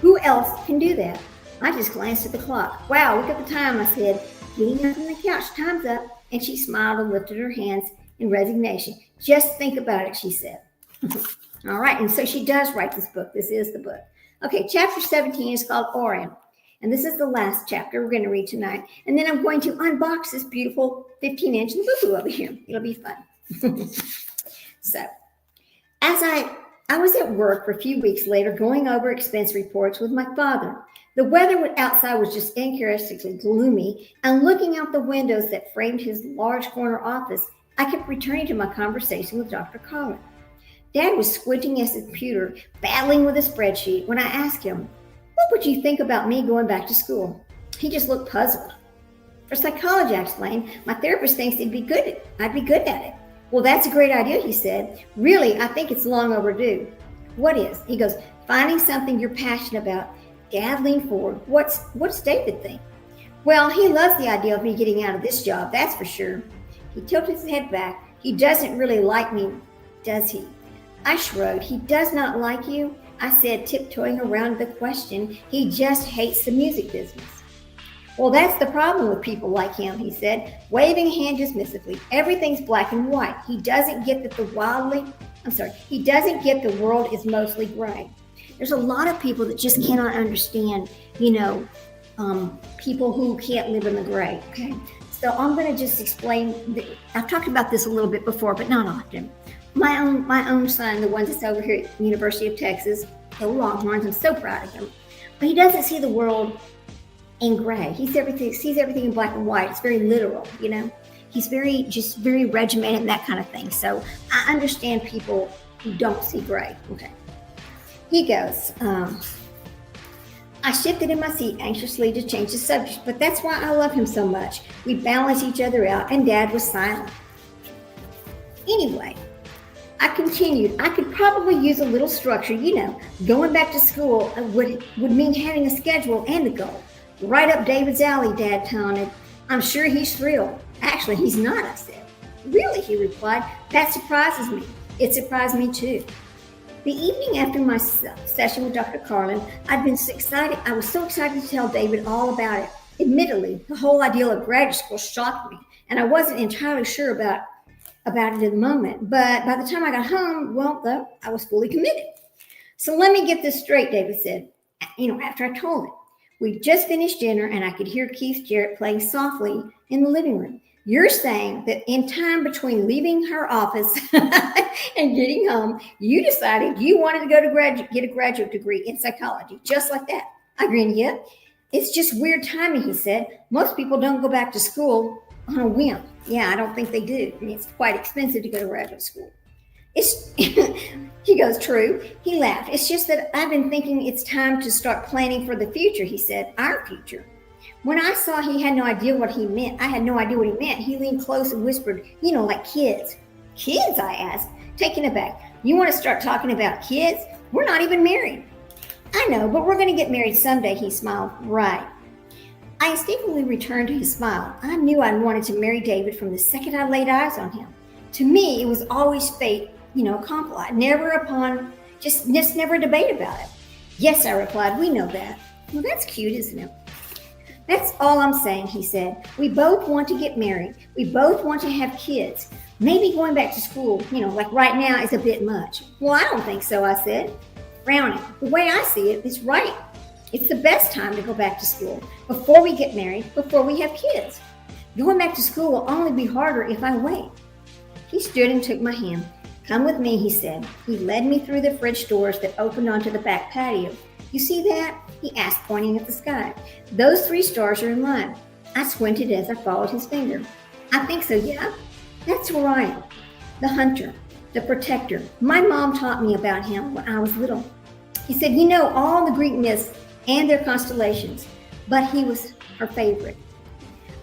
who else can do that? I just glanced at the clock. Wow, look at the time, I said. Getting up from the couch, time's up. And she smiled and lifted her hands in resignation. Just think about it, she said. All right, and so she does write this book. This is the book. Okay, chapter 17 is called Orion. And this is the last chapter we're going to read tonight. And then I'm going to unbox this beautiful 15-inch boo-boo over here. It'll be fun. So, as I was at work for a few weeks later going over expense reports with my father. The weather outside was just uncharacteristically gloomy, and looking out the windows that framed his large corner office, I kept returning to my conversation with Dr. Carlin. Dad was squinting at his computer, battling with a spreadsheet, when I asked him, what would you think about me going back to school? He just looked puzzled. For psychology, I explained, my therapist thinks I'd be good at it. Well, that's a great idea, he said. Really, I think it's long overdue. What is? He goes, finding something you're passionate about. Dad leaned forward. What's David think? Well, he loves the idea of me getting out of this job, that's for sure. He tilted his head back. He doesn't really like me, does he? I shrugged. He does not like you? I said, tiptoeing around the question. He just hates the music business. Well, that's the problem with people like him, he said, waving a hand dismissively. Everything's black and white. He doesn't get the world is mostly gray. There's a lot of people that just cannot understand, people who can't live in the gray, okay? So I'm going to just explain, I've talked about this a little bit before, but not often. My own son, the one that's over here at the University of Texas, the Longhorns, I'm so proud of him. But he doesn't see the world in gray. He sees everything in black and white. It's very literal, He's very regimented and that kind of thing. So I understand people who don't see gray. Okay. He goes, I shifted in my seat anxiously to change the subject, but that's why I love him so much. We balance each other out, and Dad was silent. Anyway, I continued, I could probably use a little structure, going back to school would mean having a schedule and a goal. Right up David's alley, Dad taunted. I'm sure he's thrilled. Actually, he's not, I said. Really, he replied. That surprises me. It surprised me too. The evening after my session with Dr. Carlin, I was so excited to tell David all about it. Admittedly, the whole idea of graduate school shocked me, and I wasn't entirely sure about it in the moment. But by the time I got home, I was fully committed. So let me get this straight, David said, after I told him. We just finished dinner, and I could hear Keith Jarrett playing softly in the living room. You're saying that in time between leaving her office and getting home, you decided you wanted to go to get a graduate degree in psychology, just like that. I grinned, yep. It's just weird timing, he said. Most people don't go back to school on a whim. Yeah, I don't think they do. I mean, it's quite expensive to go to graduate school. He goes, true. He laughed. It's just that I've been thinking it's time to start planning for the future, he said, our future. When I saw he had no idea what he meant, I had no idea what he meant. He leaned close and whispered, like kids. Kids, I asked, taken aback. You want to start talking about kids? We're not even married. I know, but we're going to get married someday, he smiled. Right. I instinctively returned to his smile. I knew I wanted to marry David from the second I laid eyes on him. To me, it was always fate, accomplished. Never a debate about it. Yes, I replied, we know that. Well, that's cute, isn't it? That's all I'm saying, he said. We both want to get married. We both want to have kids. Maybe going back to school, like right now is a bit much. Well, I don't think so, I said, frowning. The way I see it is right. It's the best time to go back to school, before we get married, before we have kids. Going back to school will only be harder if I wait. He stood and took my hand. Come with me, he said. He led me through the French doors that opened onto the back patio. You see that? He asked, pointing at the sky. Those 3 stars are in line. I squinted as I followed his finger. I think so, yeah. That's Orion, the hunter, the protector. My mom taught me about him when I was little. He said, all the Greek myths and their constellations, but he was her favorite.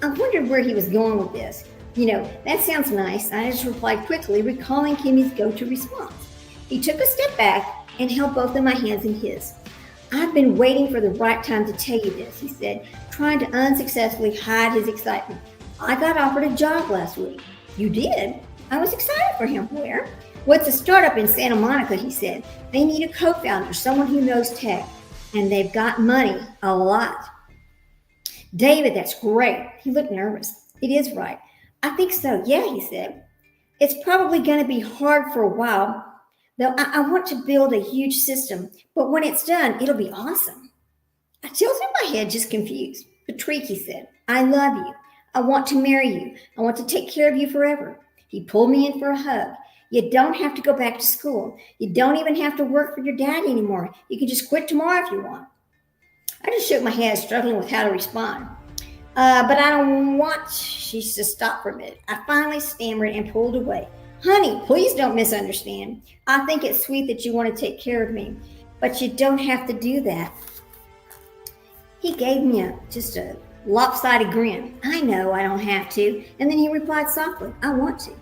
I wondered where he was going with this. That sounds nice. I just replied quickly, recalling Kimmy's go-to response. He took a step back and held both of my hands in his. I've been waiting for the right time to tell you this, he said, trying to unsuccessfully hide his excitement. I got offered a job last week. You did? I was excited for him. Where? Well, it's a startup in Santa Monica, he said. They need a co-founder, someone who knows tech, and they've got money, a lot. David, that's great. He looked nervous. It is right. I think so. Yeah, he said. It's probably going to be hard for a while, though I want to build a huge system, but when it's done, it'll be awesome. I tilted my head, just confused. Patrick, he said, I love you. I want to marry you. I want to take care of you forever. He pulled me in for a hug. You don't have to go back to school. You don't even have to work for your dad anymore. You can just quit tomorrow if you want. I just shook my head, struggling with how to respond. But I don't want, she just stopped for a minute. I finally stammered and pulled away. Honey, please don't misunderstand. I think it's sweet that you want to take care of me, but you don't have to do that. He gave me just a lopsided grin. I know I don't have to. And then he replied softly, I want to.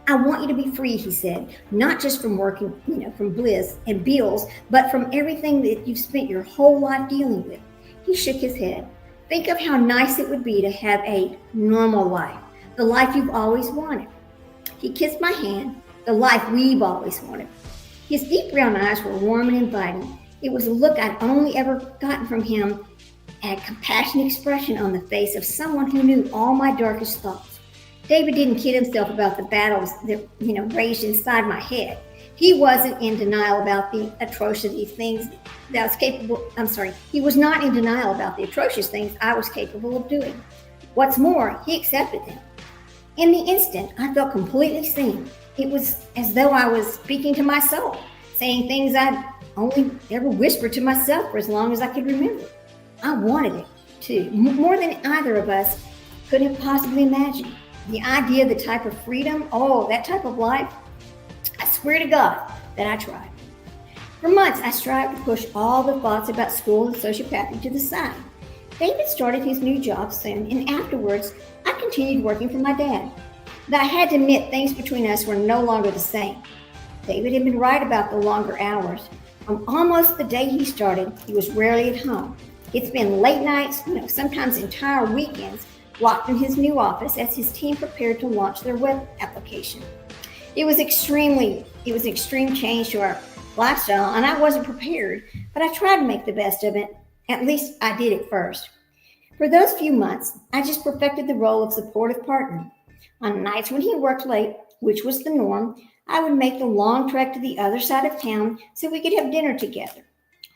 I want you to be free, he said, not just from working, from bliss and bills, but from everything that you've spent your whole life dealing with. He shook his head. Think of how nice it would be to have a normal life, the life you've always wanted. He kissed my hand, the life we've always wanted. His deep brown eyes were warm and inviting. It was a look I'd only ever gotten from him, a compassionate expression on the face of someone who knew all my darkest thoughts. David didn't kid himself about the battles that, raged inside my head. He wasn't in denial about the atrocious things that I was capable, he was not in denial about the atrocious things I was capable of doing. What's more, he accepted them. In the instant, I felt completely seen. It was as though I was speaking to my soul, saying things I'd only ever whispered to myself for as long as I could remember. I wanted it, too, more than either of us could have possibly imagined. The idea, the type of freedom, that type of life, I swear to God that I tried. For months, I strived to push all the thoughts about school and sociopathy to the side. David started his new job soon, and afterwards, I continued working for my dad. But I had to admit things between us were no longer the same. David had been right about the longer hours. From almost the day he started, he was rarely at home. He'd spend late nights, sometimes entire weekends, locked in his new office as his team prepared to launch their web application. It was an extreme change to our lifestyle, and I wasn't prepared, but I tried to make the best of it. At least I did at first. For those few months, I just perfected the role of supportive partner. On nights when he worked late, which was the norm, I would make the long trek to the other side of town so we could have dinner together.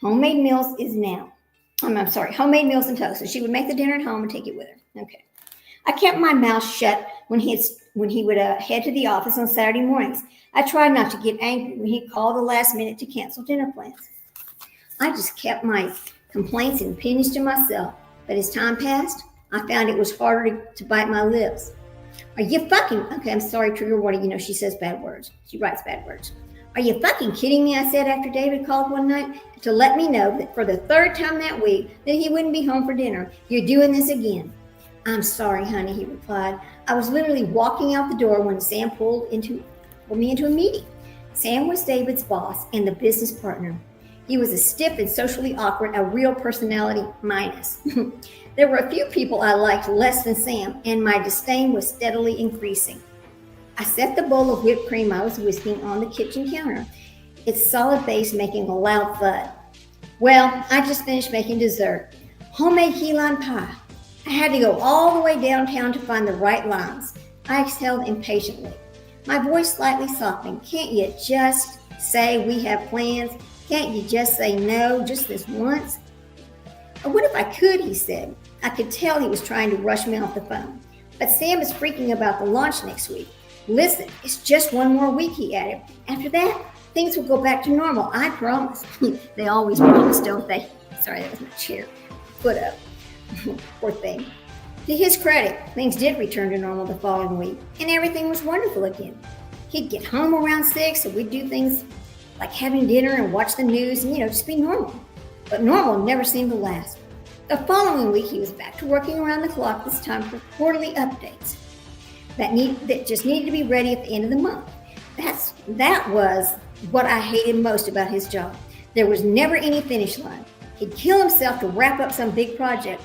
Homemade meals and toast. So she would make the dinner at home and take it with her. Okay. I kept my mouth shut when he would head to the office on Saturday mornings. I tried not to get angry when he called the last minute to cancel dinner plans. I just kept my complaints and opinions to myself. But as time passed, I found it was harder to bite my lips. Are you fucking... Okay, I'm sorry, trigger warning. She says bad words. She writes bad words. Are you fucking kidding me? I said after David called one night to let me know that for the third time that week that he wouldn't be home for dinner. You're doing this again. I'm sorry, honey, he replied. I was literally walking out the door when Sam pulled me into a meeting. Sam was David's boss and the business partner. He was a stiff and socially awkward, a real personality minus. There were a few people I liked less than Sam, and my disdain was steadily increasing. I set the bowl of whipped cream I was whisking on the kitchen counter, its solid base making a loud thud. Well, I just finished making dessert, homemade key lime pie. I had to go all the way downtown to find the right lines. I exhaled impatiently, my voice slightly softening. Can't you just say we have plans? Can't you just say no just this once? Or what if I could, he said. I could tell he was trying to rush me off the phone. But Sam is freaking about the launch next week. Listen, it's just one more week, he added. After that, things will go back to normal, I promise. They always promise, don't they? Sorry, that was my chair. Foot up. Poor thing. To his credit, things did return to normal the following week, and everything was wonderful again. He'd get home around 6, and we'd do things like having dinner and watch the news and, just be normal. But normal never seemed to last. The following week, he was back to working around the clock, this time for quarterly updates that just needed to be ready at the end of the month. That was what I hated most about his job. There was never any finish line. He'd kill himself to wrap up some big project,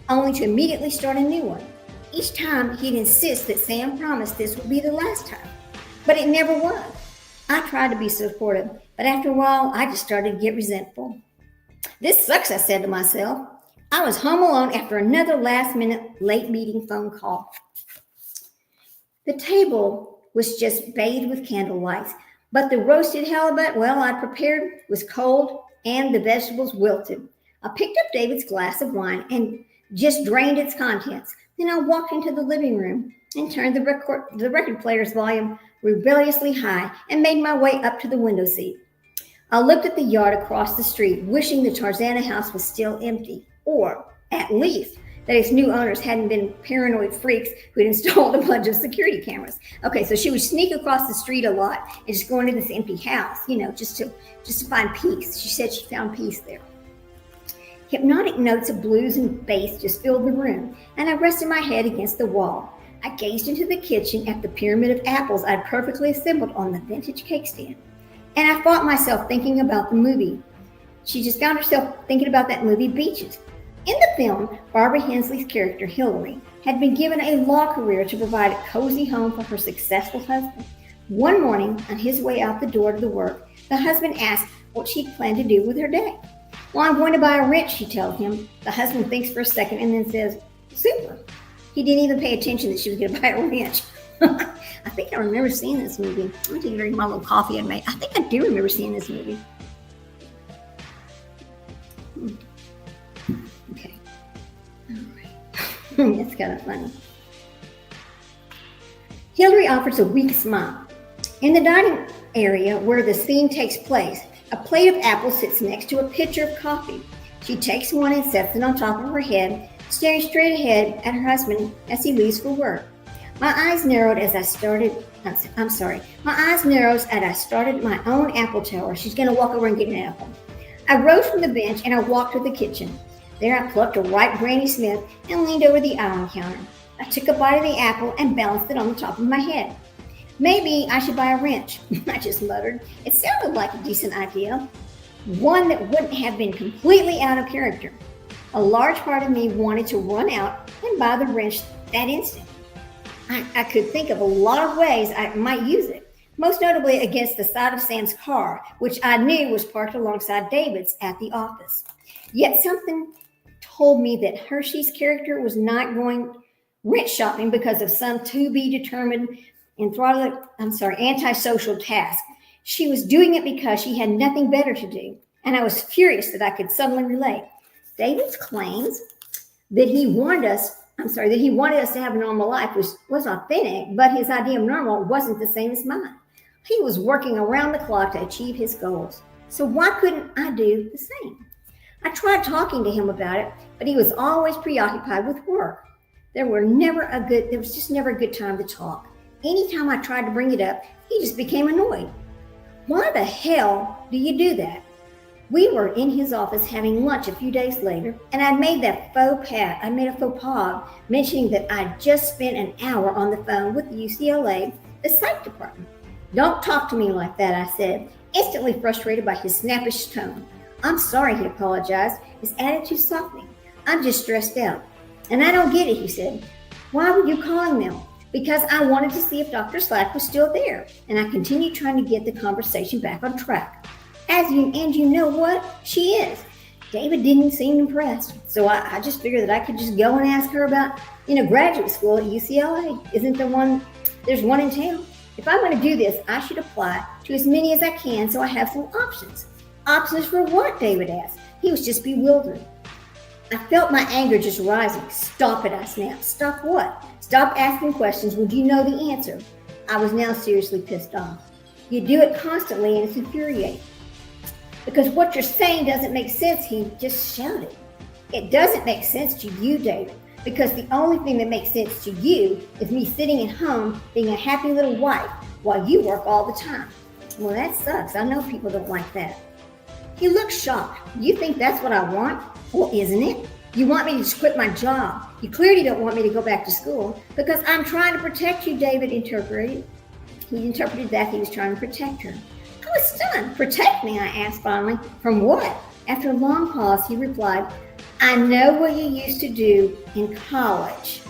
only to immediately start a new one. Each time, he'd insist that Sam promised this would be the last time. But it never was. I tried to be supportive, but after a while, I just started to get resentful. This sucks, I said to myself. I was home alone after another last-minute late meeting phone call. The table was just bathed with candle lights, but the roasted halibut, I'd prepared, was cold and the vegetables wilted. I picked up David's glass of wine and just drained its contents. Then I walked into the living room and turned the record player's volume rebelliously high and made my way up to the window seat. I looked at the yard across the street, wishing the Tarzana house was still empty, or at least that its new owners hadn't been paranoid freaks who'd installed a bunch of security cameras. Okay, so she would sneak across the street a lot and just go into this empty house, just to find peace. She said she found peace there. Hypnotic notes of blues and bass just filled the room, and I rested my head against the wall. I gazed into the kitchen at the pyramid of apples I'd perfectly assembled on the vintage cake stand, and I fought myself thinking about the movie. She just found herself thinking about that movie, Beaches. In the film, Barbara Hensley's character, Hillary, had been given a law career to provide a cozy home for her successful husband. One morning, on his way out the door to the work, the husband asked what she'd planned to do with her day. Well, I'm going to buy a wrench, she tells him. The husband thinks for a second and then says, super. He didn't even pay attention that she was going to buy a wrench. I think I remember seeing this movie. I'm going to drink my little coffee I made. I think I do remember seeing this movie. Okay. All right. That's kind of funny. Hillary offers a weak smile. In the dining area where the scene takes place, a plate of apples sits next to a pitcher of coffee. She takes one and sets it on top of her head, staring straight ahead at her husband as he leaves for work. My eyes narrowed as I started my own apple tower. She's going to walk over and get an apple. I rose from the bench and I walked to the kitchen. There I plucked a ripe Granny Smith and leaned over the island counter. I took a bite of the apple and balanced it on the top of my head. Maybe I should buy a wrench, I just muttered. It sounded like a decent idea, one that wouldn't have been completely out of character. A large part of me wanted to run out and buy the wrench that instant. I could think of a lot of ways I might use it, most notably against the side of Sam's car, which I knew was parked alongside David's at the office. Yet something told me that Hershey's character was not going wrench shopping because of some to-be-determined antisocial task. She was doing it because she had nothing better to do, and I was furious that I could suddenly relate. David's claims that he wanted us to have a normal life was authentic, but his idea of normal wasn't the same as mine. He was working around the clock to achieve his goals. So why couldn't I do the same? I tried talking to him about it, but he was always preoccupied with work. There was just never a good time to talk. Anytime I tried to bring it up, he just became annoyed. Why the hell do you do that? We were in his office having lunch a few days later, and I made a faux pas mentioning that I'd just spent an hour on the phone with UCLA, the psych department. Don't talk to me like that, I said, instantly frustrated by his snappish tone. I'm sorry, he apologized, his attitude softening. I'm just stressed out. And I don't get it, he said. Why were you calling them? Because I wanted to see if Dr. Slack was still there, and I continued trying to get the conversation back on track. And you know what? She is. David didn't seem impressed, so I just figured that I could just go and ask her about, graduate school at UCLA. There's one in town. If I'm going to do this, I should apply to as many as I can so I have some options. Options for what? David asked. He was just bewildered. I felt my anger just rising. Stop it, I snapped. Stop what? Stop asking questions when you know the answer. I was now seriously pissed off. You do it constantly and it's infuriating. Because what you're saying doesn't make sense, he just shouted. It doesn't make sense to you, David, because the only thing that makes sense to you is me sitting at home being a happy little wife while you work all the time. Well, that sucks. I know people don't like that. He looked shocked. You think that's what I want? Well, isn't it? You want me to just quit my job. You clearly don't want me to go back to school because I'm trying to protect you, David interpreted. He interpreted that he was trying to protect her. I was stunned. Protect me, I asked finally. From what? After a long pause, he replied, I know what you used to do in college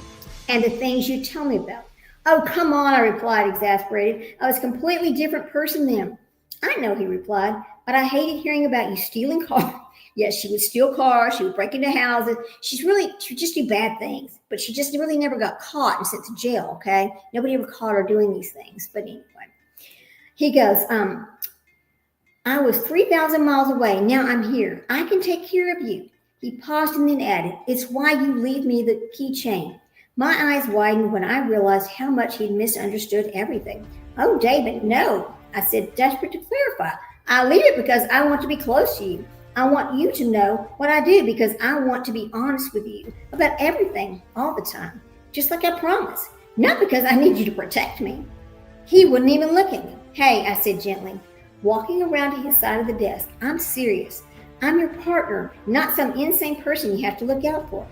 and the things you tell me about. Oh, come on, I replied, exasperated. I was a completely different person then. I know, he replied, but I hated hearing about you stealing cars. Yes, she would steal cars. She would break into houses. She would just do bad things, but she just really never got caught and sent to jail, okay? Nobody ever caught her doing these things. But anyway, he goes, I was 3,000 miles away. Now I'm here. I can take care of you. He paused and then added, it's why you leave me the keychain. My eyes widened when I realized how much he'd misunderstood everything. Oh, David, no, I said, desperate to clarify. I leave it because I want to be close to you. I want you to know what I do because I want to be honest with you about everything all the time, just like I promised, not because I need you to protect me. He wouldn't even look at me. Hey, I said gently, walking around to his side of the desk, I'm serious. I'm your partner, not some insane person you have to look out for.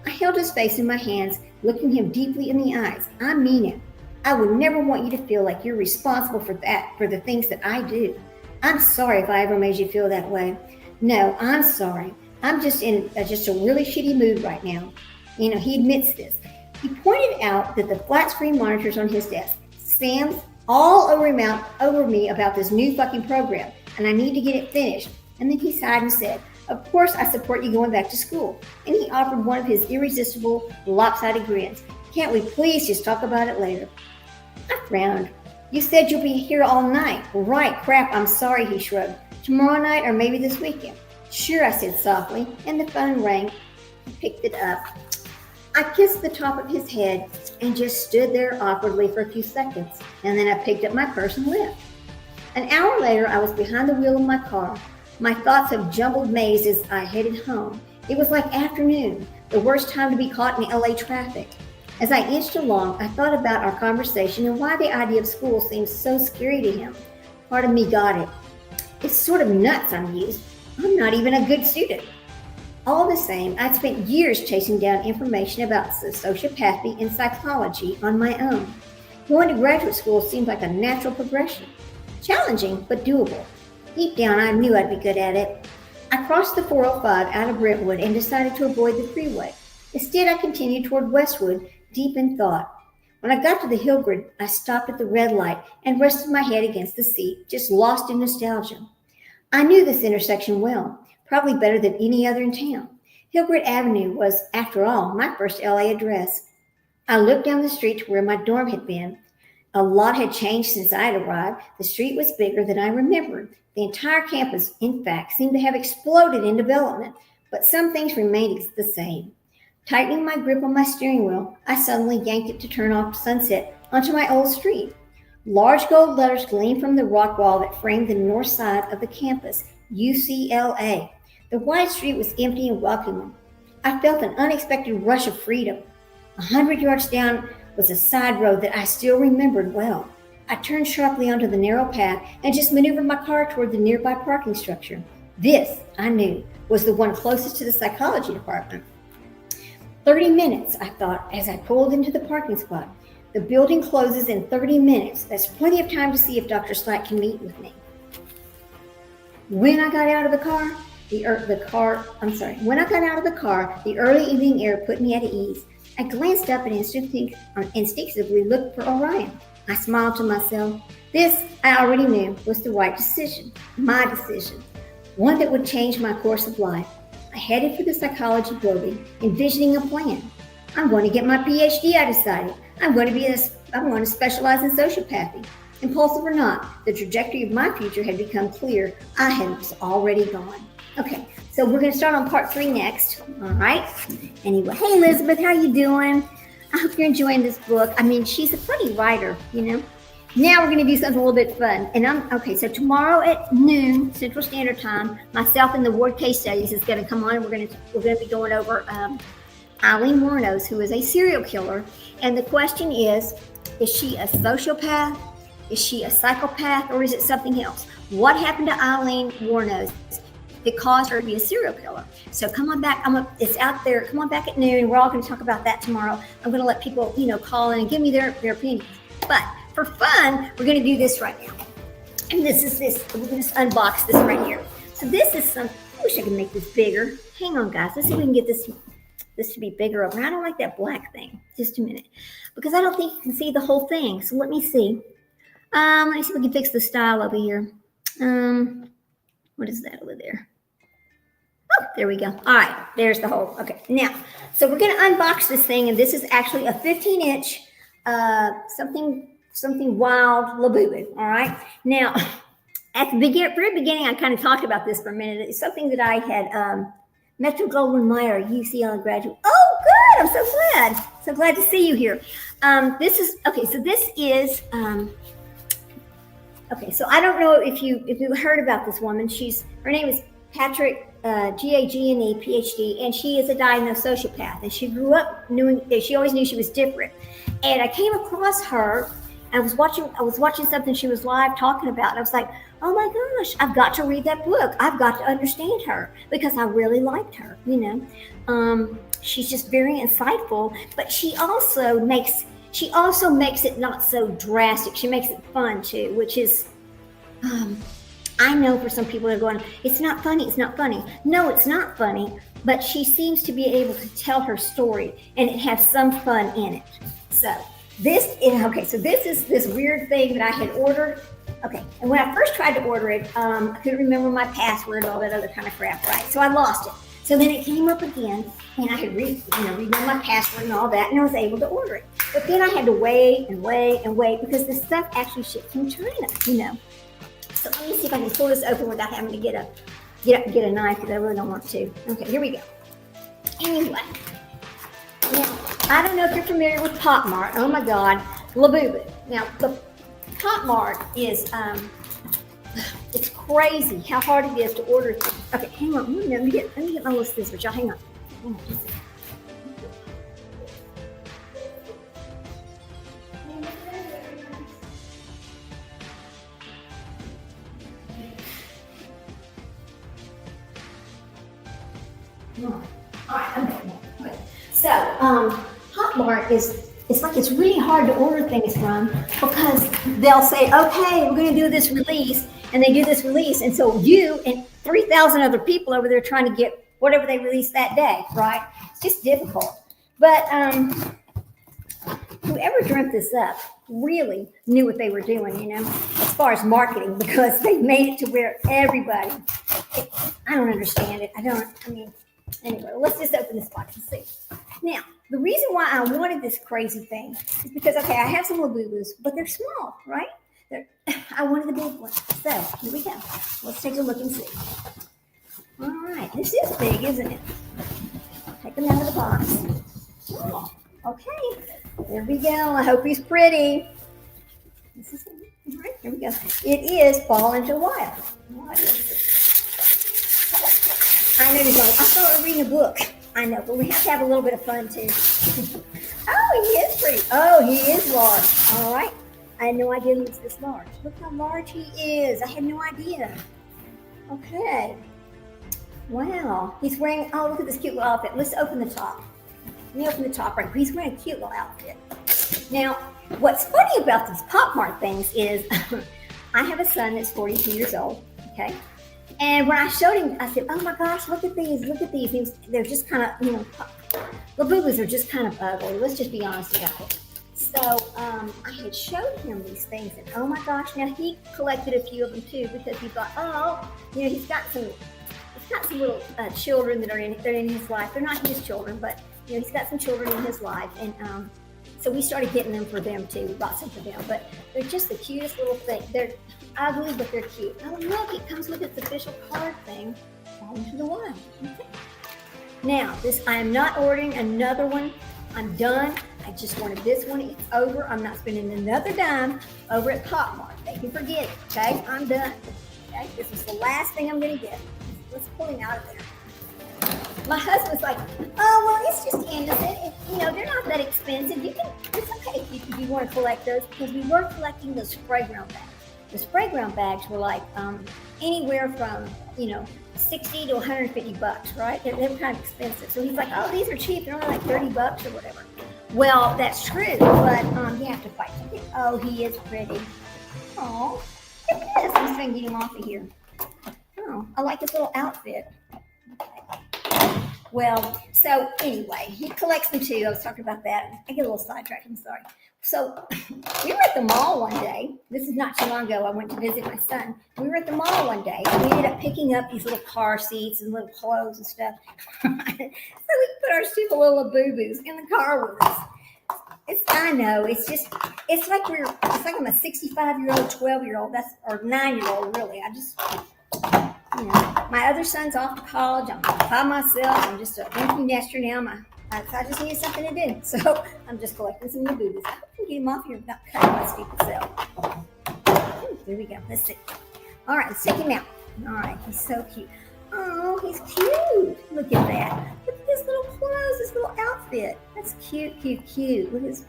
I held his face in my hands, looking him deeply in the eyes. I mean it. I would never want you to feel like you're responsible for the things that I do. I'm sorry if I ever made you feel that way. No, I'm sorry. I'm just in a really shitty mood right now. He admits this. He pointed out that the flat screen monitors on his desk, Sam's all over me about this new fucking program, and I need to get it finished. And then he sighed and said, of course I support you going back to school. And he offered one of his irresistible, lopsided grins. Can't we please just talk about it later? I frowned. You said you'll be here all night. Right, crap, I'm sorry, he shrugged. Tomorrow night or maybe this weekend. Sure, I said softly, and the phone rang. He picked it up. I kissed the top of his head and just stood there awkwardly for a few seconds, and then I picked up my purse and left. An hour later, I was behind the wheel of my car. My thoughts of jumbled maze as I headed home. It was like afternoon, the worst time to be caught in LA traffic. As I inched along, I thought about our conversation and why the idea of school seemed so scary to him. Part of me got it. It's sort of nuts, I'm used. I'm not even a good student. All the same, I'd spent years chasing down information about sociopathy and psychology on my own. Going to graduate school seemed like a natural progression. Challenging, but doable. Deep down, I knew I'd be good at it. I crossed the 405 out of Brentwood and decided to avoid the freeway. Instead, I continued toward Westwood, deep in thought. When I got to the Hill Grid, I stopped at the red light and rested my head against the seat, just lost in nostalgia. I knew this intersection well, probably better than any other in town. Hillgrid Avenue was, after all, my first LA address. I looked down the street to where my dorm had been. A lot had changed since I had arrived. The street was bigger than I remembered. The entire campus, in fact, seemed to have exploded in development, but some things remained the same. Tightening my grip on my steering wheel, I suddenly yanked it to turn off Sunset onto my old street. Large gold letters gleamed from the rock wall that framed the north side of the campus, UCLA. The wide street was empty and welcoming. I felt an unexpected rush of freedom. 100 yards down was a side road that I still remembered well. I turned sharply onto the narrow path and just maneuvered my car toward the nearby parking structure. This, I knew, was the one closest to the psychology department. 30 minutes, I thought, as I pulled into the parking spot. The building closes in 30 minutes. That's plenty of time to see if Dr. Slack can meet with me. When I got out of the car, the early evening air put me at ease. I glanced up and instinctively looked for Orion. I smiled to myself. This, I already knew, was the right decision, my decision, one that would change my course of life. I headed for the psychology building, envisioning a plan. I'm going to get my PhD, I decided. I'm going to specialize in sociopathy. Impulsive or not, the trajectory of my future had become clear. I was already gone. Okay, so we're going to start on part 3 next. All right. Anyway, hey Elizabeth, how you doing? I hope you're enjoying this book. I mean, she's a funny writer, you know. Now we're going to do something a little bit fun. And so tomorrow at noon Central Standard Time, myself and the Ward Case Studies is going to come on, and we're going to be going over Eileen Wuornos, who is a serial killer. And the question is she a sociopath? Is she a psychopath? Or is it something else? What happened to Eileen Wuornos that caused her to be a serial killer? So come on back. It's out there. Come on back at noon. We're all going to talk about that tomorrow. I'm going to let people, call in and give me their opinions. But for fun, we're going to do this right now. And this is this. We're going to just unbox this right here. So this is I wish I could make this bigger. Hang on, guys. Let's see if we can get this to be bigger over. I don't like that black thing. Just a minute. Because I don't think you can see the whole thing. So let me see. Let me see if we can fix the style over here. What is that over there? Oh, there we go. All right. There's the whole. Okay. Now, so we're going to unbox this thing. And this is actually a 15-inch something wild Labubu. All right. Now, at the very beginning, I kind of talked about this for a minute. It's something that I had Metro Goldwyn Mayer, UCLA graduate. Oh, good. I'm so glad. So glad to see you here. This is so I don't know if you heard about this woman. Her name is Patrick, G-A-G-N-E, PhD, and she is a diagnosed sociopath. And she grew up she always knew she was different. And I came across her. I was watching something she was live talking about. And I was like, oh my gosh, I've got to read that book. I've got to understand her because I really liked her, She's just very insightful, but she also makes it not so drastic. She makes it fun too, which is, I know for some people they're going, it's not funny. No, it's not funny, but she seems to be able to tell her story and it has some fun in it. So this is this weird thing that I had ordered. Okay, and when I first tried to order it, I couldn't remember my password and all that other kind of crap, right? So I lost it. So then it came up again, and I had remembered my password and all that, and I was able to order it. But then I had to wait because this stuff actually shipped from China, So let me see if I can pull this open without having to get a knife because I really don't want to. Okay, here we go. Anyway, now I don't know if you're familiar with Pop Mart. Oh my God, Labubu. Now the Pop Mart is it's crazy how hard it is to order things. Okay, hang on. Let me get my little scissors, y'all. Hang on. All right, I'm back now. Okay. So, Pop Mart is it's like it's really hard to order things from, because they'll say, okay, we're going to do this release, and they do this release, and so you and 3,000 other people over there trying to get whatever they released that day, right? It's just difficult. But whoever dreamt this up really knew what they were doing, as far as marketing, because they made it to where everybody, I don't understand it. Anyway, let's just open this box and see. Now, the reason why I wanted this crazy thing is because, okay, I have some little boo-boos, but they're small, right? I wanted the big one. So, here we go. Let's take a look and see. All right, this is big, isn't it? Take them out of the box. Oh, okay, there we go. I hope he's pretty. This is it. All right, here we go. It is Fall into Wild. I know you're going, I thought we were reading a book. I know, but we have to have a little bit of fun too. Oh, he is pretty. Oh, he is large. All right. I had no idea he was this large. Look how large he is. I had no idea. Okay. Wow. He's wearing, oh, look at this cute little outfit. Let's open the top. Let me open the top right. He's wearing a cute little outfit. Now, what's funny about these Pop Mart things is I have a son that's 42 years old. Okay. And when I showed him, I said, oh my gosh, look at these, look at these. They're just kind of, the boo-boos are just kind of ugly. Let's just be honest about it. So I had showed him these things, and oh my gosh, now he collected a few of them too, because he thought, oh, he's got some little children that are in his life. They're not his children, but he's got some children in his life, and so we started getting them for them too. We bought some for them, but they're just the cutest little thing. They're ugly, but they're cute. Oh look, it comes with its official card thing. Fall into the Wild. Okay. Now, I am not ordering another one. I'm done. I just wanted this one. It's over. I'm not spending another dime over at Pop Mart. They can forget it. Okay, I'm done. Okay, this is the last thing I'm going to get. Let's pull him out of there. My husband's like, oh well, it's just innocent. They're not that expensive. It's okay if you want to collect those, because we were collecting those spray ground bags. The spray ground bags were like anywhere from 60 to 150 bucks, right? They were kind of expensive. So he's like, oh, these are cheap. They're only like 30 bucks or whatever. Well, that's true, but you have to fight. Oh, he is pretty. Oh, look at this. I'm just going to get him off of here. Oh, I like his little outfit. Okay. Well, so anyway, he collects them too. I was talking about that. I get a little sidetracked. I'm sorry. So we were at the mall one day. This is not too long ago. I went to visit my son. We were at the mall one day, and we ended up picking up these little car seats and little clothes and stuff. So we put our stupid little boo-boos in the car with us. I know. It's like I'm a 65-year-old, 12-year-old, or 9-year-old, really. My other son's off to college. I'm by myself. I'm just an empty nester now. I just needed something to do. So I'm just collecting some new boobies. I can get him off here without cutting my stupid self. There we go. Let's see. All right, let's take him out. All right, he's so cute. Oh, he's cute. Look at that. Look at his little clothes, his little outfit. That's cute, cute, cute. Look at his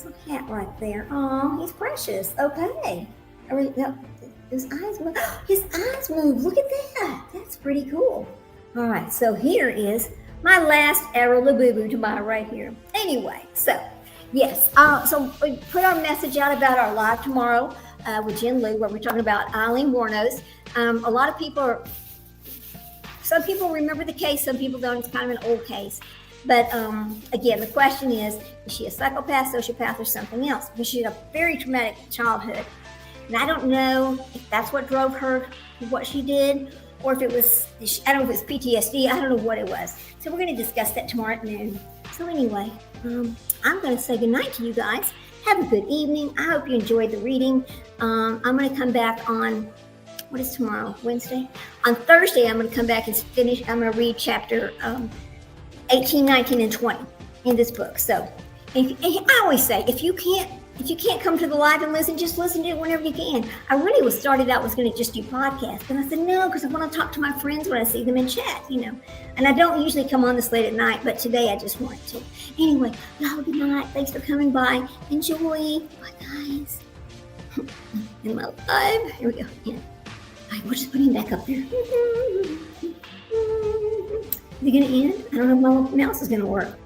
little hat right there. Oh, he's precious. Okay. His eyes move. His eyes move. Look at that. That's pretty cool. All right, so here is my last ever Labubu to buy right here. Anyway, so yes, so we put our message out about our live tomorrow with Jen Lou, where we're talking about Eileen Wuornos. A lot of people some people remember the case, some people don't. It's kind of an old case. But again, the question is she a psychopath, sociopath, or something else? Because she had a very traumatic childhood. And I don't know if that's what drove her to what she did, or if it was, I don't know if it was PTSD, I don't know what it was. So we're going to discuss that tomorrow at noon. So anyway, I'm going to say goodnight to you guys. Have a good evening. I hope you enjoyed the reading. I'm going to come back on, what is tomorrow? Wednesday? On Thursday, I'm going to come back and finish. I'm going to read chapter 18, 19, and 20 in this book. So I always say, if you can't come to the live and listen, just listen to it whenever you can. I really was going to just do podcasts, and I said no, because I want to talk to my friends when I see them in chat, And I don't usually come on this late at night, but today I just wanted to. Anyway, y'all, good night. Thanks for coming by. Enjoy. Bye, guys. In my live. Here we go. Yeah. All right, we're just putting him back up there. Is it going to end? I don't know if my mouse is going to work.